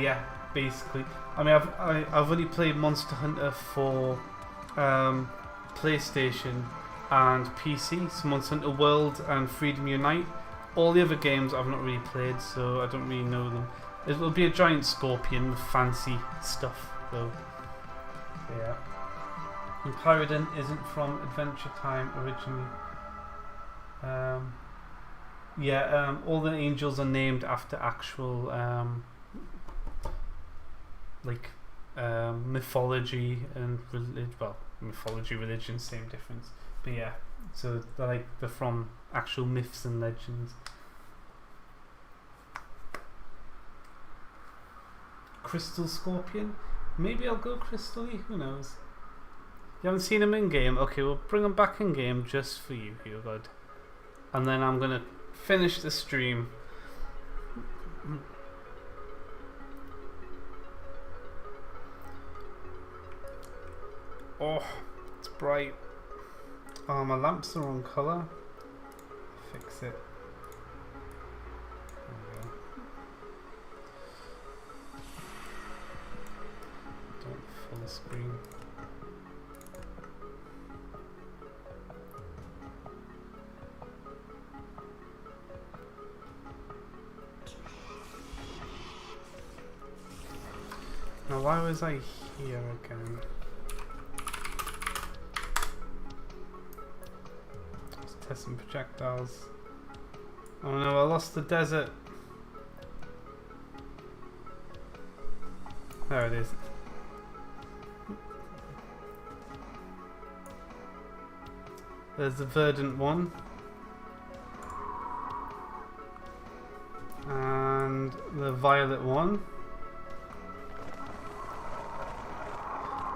Yeah, basically. I mean, I've only played Monster Hunter for PlayStation and PC, so Monster Hunter World and Freedom Unite. All the other games I've not really played, so I don't really know them. It will be a giant scorpion with fancy stuff, though. Yeah. And Pyrodon isn't from Adventure Time originally. All the angels are named after actual mythology and religion. Well, mythology, religion, same difference. But yeah, so they're from actual myths and legends. Crystal Scorpion? Maybe I'll go Crystal-y, who knows? You haven't seen him in game? Okay, we'll bring him back in game just for you, Hugod. And then I'm gonna finish the stream. Oh, it's bright. Oh, my lamp's the wrong colour. Fix it. Full screen. Now why was I here again? Let's test some projectiles. Oh no, I lost the desert. There it is. There's the verdant one. And the violet one.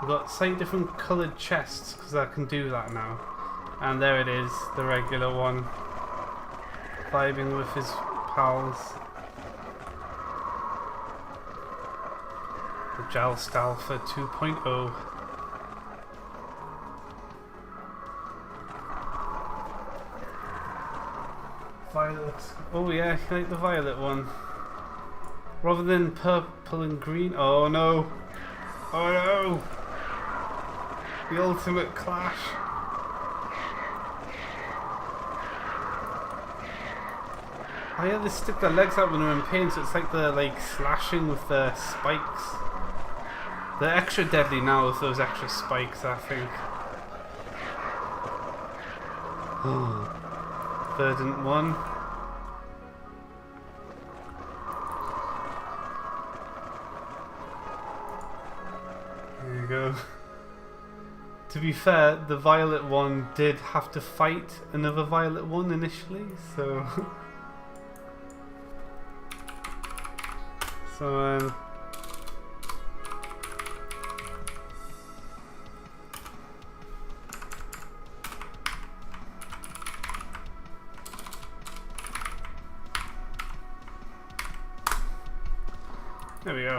We've got slightly different coloured chests because I can do that now. And there it is, the regular one. Vibing with his pals. The Jouste Alpha 2.0. Violet. Oh yeah, I like the violet one. Rather than purple and green. Oh no. Oh no. The ultimate clash. Oh yeah, they stick their legs out when they're in pain, so it's like they're like slashing with their spikes. They're extra deadly now with those extra spikes, I think. Verdant one. There you go. To be fair, the violet one did have to fight another violet one initially, so...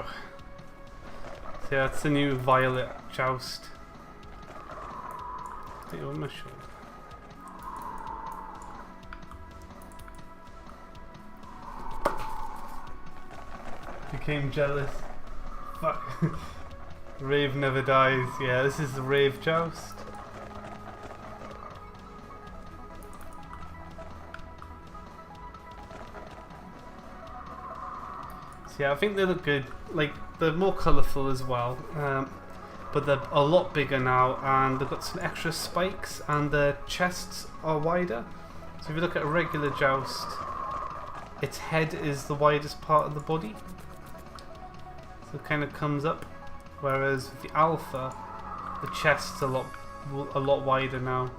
go. So yeah, that's the new violet joust. Take it over my shoulder. Became jealous. Fuck. Rave never dies. Yeah, this is the rave joust. So yeah, I think they look good. Like, they're more colourful as well. But they're a lot bigger now, and they've got some extra spikes, and their chests are wider. So if you look at a regular joust, its head is the widest part of the body. So it kind of comes up, whereas with the Alpha, the chest's a lot wider now.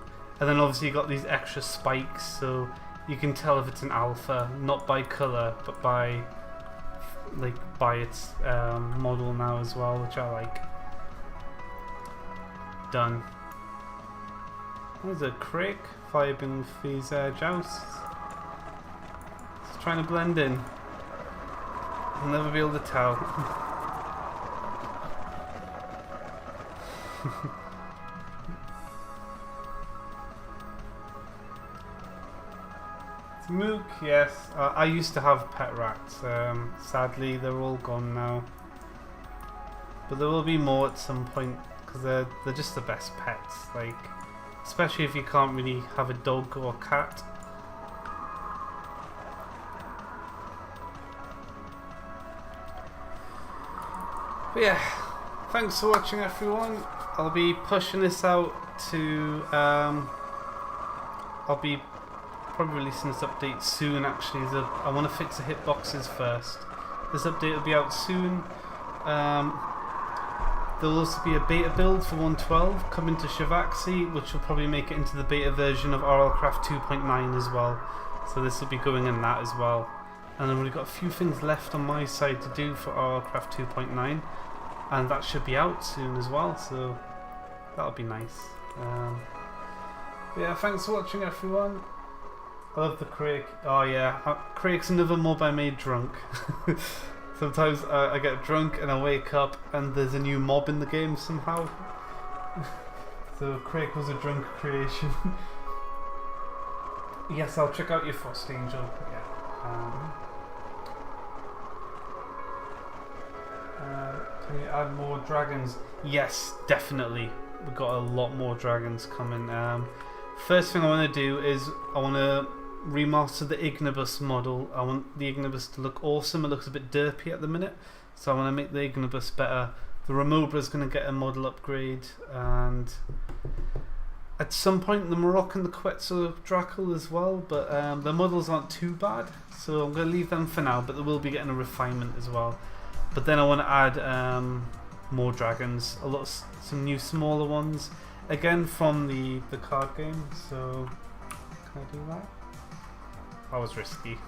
And then obviously you got these extra spikes, so you can tell if it's an Alpha, not by colour, but by its model now as well, which I like. Done. There's a Craig vibing with these jousts. It's trying to blend in. I'll never be able to tell. It's Mook, yes. I used to have pet rats. Sadly, they're all gone now. But there will be more at some point, because they're just the best pets. Like, especially if you can't really have a dog or a cat. But yeah, thanks for watching, everyone. I'll be pushing this out to I'll be probably releasing this update soon. Actually, I want to fix the hitboxes first. This update will be out soon. There'll also be a beta build for 1.12 coming to Shavaxi, which will probably make it into the beta version of RLCraft 2.9 as well. So this will be going in that as well. And then we've got a few things left on my side to do for RLCraft 2.9, and that should be out soon as well, so that'll be nice. Yeah, thanks for watching, everyone. I love the Craig. Oh yeah, Craig's another mob I made drunk. Sometimes I get drunk and I wake up and there's a new mob in the game somehow. So Craig was a drunk creation. Yes, I'll check out your Frost Angel. Yeah. Can you add more dragons? Yes, definitely. We've got a lot more dragons coming. First thing I want to do is I want to remaster the Ignibus model. I want the Ignibus to look awesome. It looks a bit derpy at the minute, so I want to make the Ignibus better. The Remobra is going to get a model upgrade, and at some point the Moroccan, the Quetzalcoatl as well, but the models aren't too bad, so I'm going to leave them for now, but they will be getting a refinement as well. But then I want to add more dragons, some new smaller ones, again from the card game. So can I do that? That was risky.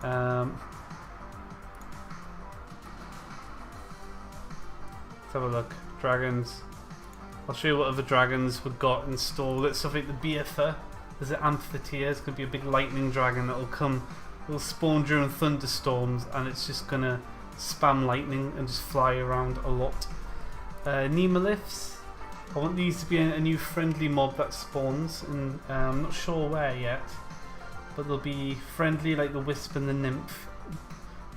Let's have a look. Dragons. I'll show you what other dragons we've got installed. It's stuff like the Beatha. There's an Amphitheater. It's going to be a big lightning dragon that will come. It'll spawn during thunderstorms, and it's just going to spam lightning and just fly around a lot. Nemaliths. I want these to be a new friendly mob that spawns, and I'm not sure where yet, but they'll be friendly like the Wisp and the Nymph.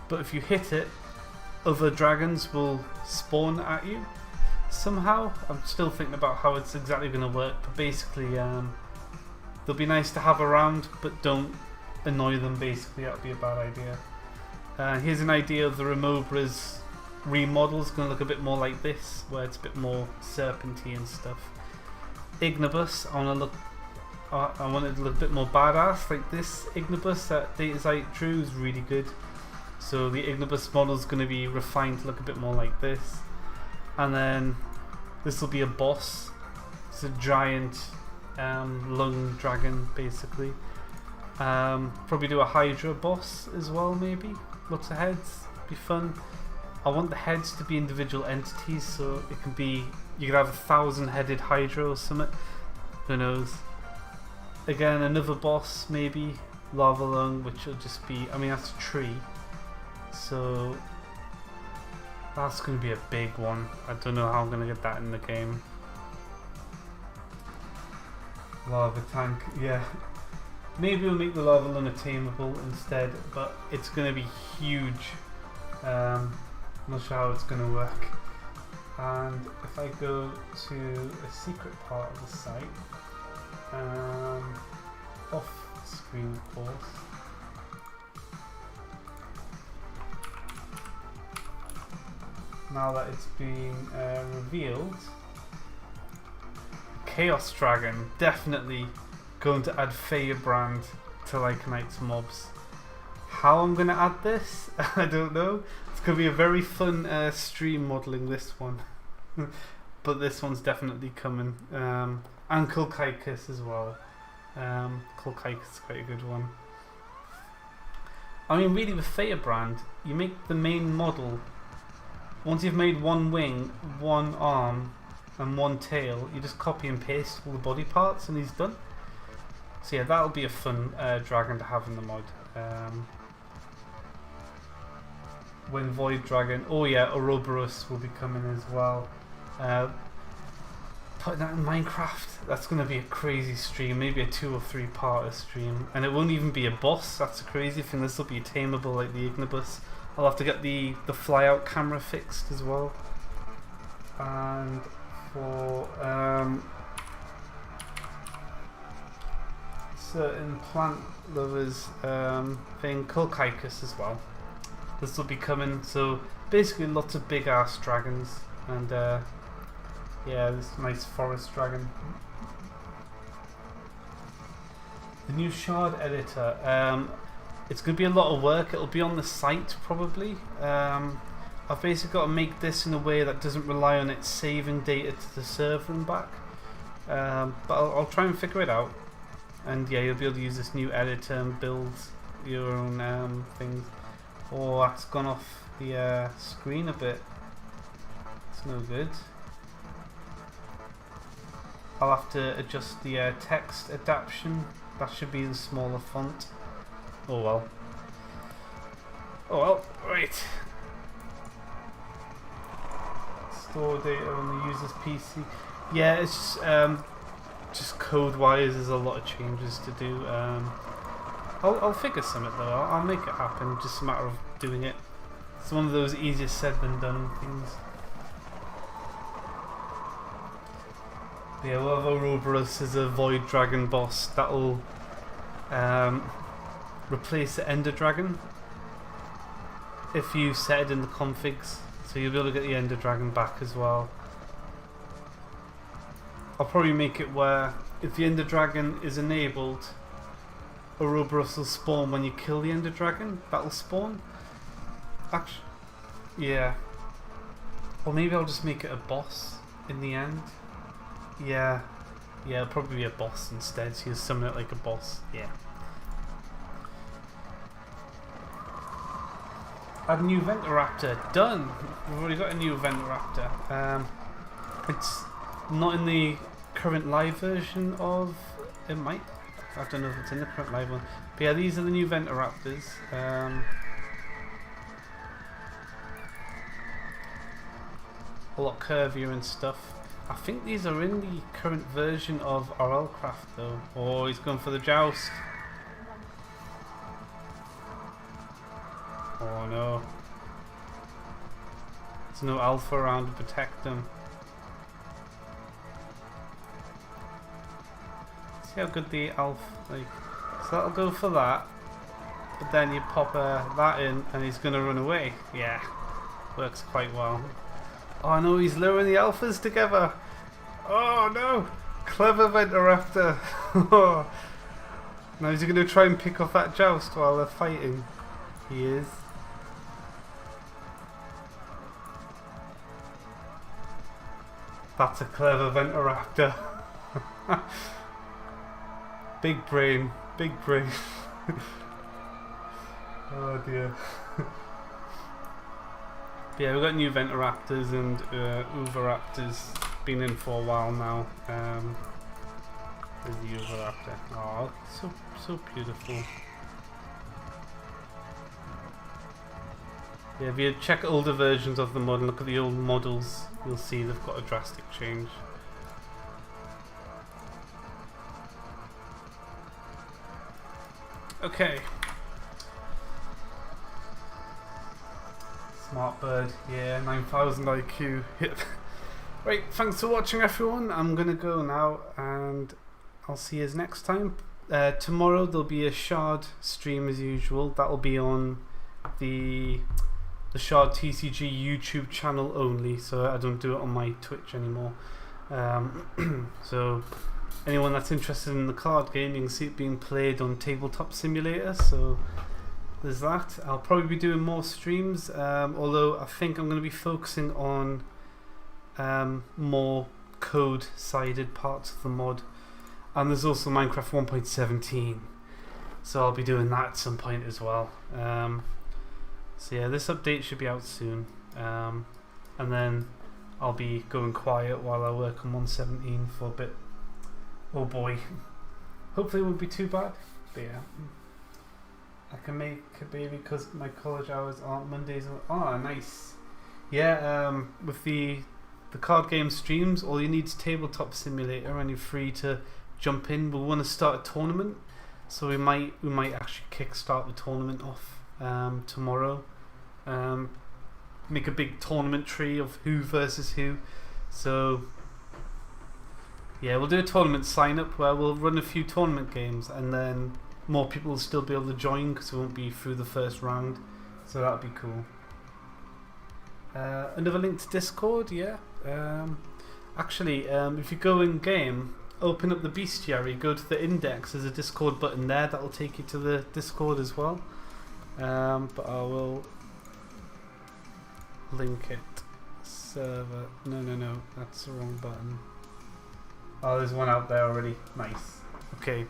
But if you hit it, other dragons will spawn at you somehow. I'm still thinking about how it's exactly going to work, but basically they'll be nice to have around, but don't annoy them. Basically, that would be a bad idea. Here's an idea of the Remobra's remodel. It's going to look a bit more like this, where it's a bit more serpenty and stuff. Ignibus, I want it to look a bit more badass, like this Ignibus that Datazite drew is really good. So the Ignibus model is going to be refined to look a bit more like this. And then this will be a boss. It's a giant lung dragon, basically. Probably do a Hydra boss as well, maybe. Lots of heads, be fun. I want the heads to be individual entities, so it can be, you could have 1,000-headed Hydra or something. Who knows? Again, another boss, maybe Lava Lung, which will just be, I mean, that's a tree. So That's going to be a big one. I don't know how I'm going to get that in the game. Lava tank, yeah. Maybe we'll make the lava llama tameable instead, but it's going to be huge. I'm not sure how it's going to work. And if I go to a secret part of the site, off screen of course, now that it's being revealed, Chaos Dragon, definitely going to add Firebrand to Lycanites mobs. How I'm going to add this, I don't know. It's going to be a very fun stream modelling this one. But this one's definitely coming. And Kulkaikus as well. Kulkaikus is quite a good one. I mean, really with Firebrand, you make the main model. Once you've made one wing, one arm, and one tail, you just copy and paste all the body parts and he's done. So yeah, that'll be a fun dragon to have in the mod. When Void Dragon, oh yeah, Ouroboros will be coming as well. Putting that in Minecraft, that's going to be a crazy stream, maybe a 2 or 3 parter stream. And it won't even be a boss, that's a crazy thing, this will be tameable like the Ignibus. I'll have to get the fly out camera fixed as well. And for certain plant lovers thing, Kulkaikus as well. This will be coming, so basically lots of big ass dragons and yeah, this nice forest dragon. The new shard editor, it's going to be a lot of work. It'll be on the site probably. I've basically got to make this in a way that doesn't rely on it saving data to the server and back. But I'll try and figure it out. And yeah, you'll be able to use this new editor and build your own things. Oh, that's gone off the screen a bit. It's no good. I'll have to adjust the text adaptation. That should be in smaller font. Oh well. Oh well, right. Store data on the user's PC. Yeah, it's just code-wise, there's a lot of changes to do. I'll figure something though. I'll make it happen. Just a matter of doing it. It's one of those easier said than done things. Yeah, we'll have Ouroboros as a Void Dragon boss. That'll replace the Ender Dragon if you set it in the configs. So you'll be able to get the Ender Dragon back as well. I'll probably make it where if the Ender Dragon is enabled, Ouroboros will spawn when you kill the Ender Dragon. That'll spawn. Actually, yeah. Or maybe I'll just make it a boss in the end. Yeah. Yeah, it'll probably be a boss instead, so you summon it like a boss. Yeah. Add a new Venturaptor. Done! We've already got a new Venturaptor. It's not in the current live version of... It might... I don't know if it's in the current live one. But yeah, these are the new Venturaptors. A lot curvier and stuff. I think these are in the current version of RLCraft though. Oh, he's going for the joust. Oh no. There's no alpha around to protect them. See how good the alpha, like, so that'll go for that. But then you pop that in and he's going to run away. Yeah, works quite well. Oh no, he's luring the alphas together. Oh no, clever Venturaptor. Now is he going to try and pick off that joust while they're fighting? He is. That's a clever Venturaptor. Big brain, big brain. Oh dear. Yeah, we've got new Venturaptors and Uvaraptors. Been in for a while now. There's the Uvaraptor. Oh, so beautiful. Yeah, if you check older versions of the mod and look at the old models, you'll see they've got a drastic change. Okay. Smart bird, yeah, 9000 IQ. Right, thanks for watching everyone. I'm gonna go now and I'll see you next time. Tomorrow there'll be a Shard stream as usual. That'll be on the Shard TCG YouTube channel only, so I don't do it on my Twitch anymore. So anyone that's interested in the card game, you can see it being played on Tabletop Simulator, so there's that. I'll probably be doing more streams, although I think I'm going to be focusing on more code-sided parts of the mod. And there's also Minecraft 1.17, so I'll be doing that at some point as well. So yeah, this update should be out soon, and then I'll be going quiet while I work on 1.17 for a bit. Oh boy, hopefully it won't be too bad, but yeah. I can make a baby because my college hours aren't Mondays. Oh, nice. Yeah, with the card game streams, all you need is Tabletop Simulator, and you're free to jump in. We'll want to start a tournament, so we might actually kickstart the tournament off tomorrow. Make a big tournament tree of who versus who. So yeah, we'll do a tournament sign up where we'll run a few tournament games, and then more people will still be able to join because it won't be through the first round. So that'll be cool. Another link to Discord, yeah. Actually, if you go in game, open up the bestiary, go to the index, there's a Discord button there that'll take you to the Discord as well. But I will link it. Server. No, that's the wrong button. Oh, there's one out there already. Nice. Okay.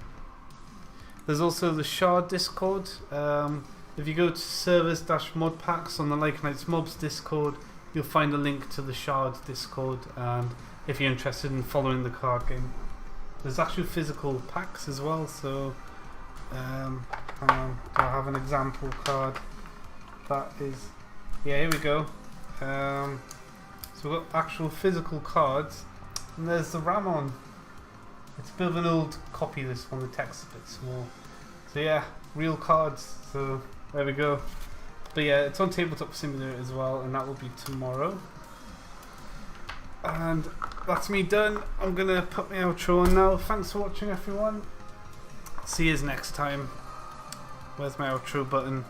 There's also the Shard Discord. If you go to servers-modpacks on the Lycanites mobs Discord, you'll find a link to the Shard Discord, and if you're interested in following the card game. There's actual physical packs as well, so I have an example card that is, yeah, here we go. So we've got actual physical cards, and there's the Ramon. It's a bit of an old copy, this one, the text is a bit small. So yeah, real cards, so there we go. But yeah, it's on Tabletop Simulator as well, and that will be tomorrow. And that's me done. I'm gonna put my outro on now. Thanks for watching everyone. See you next time. Where's my outro button?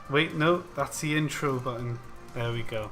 Wait, no, that's the intro button. There we go.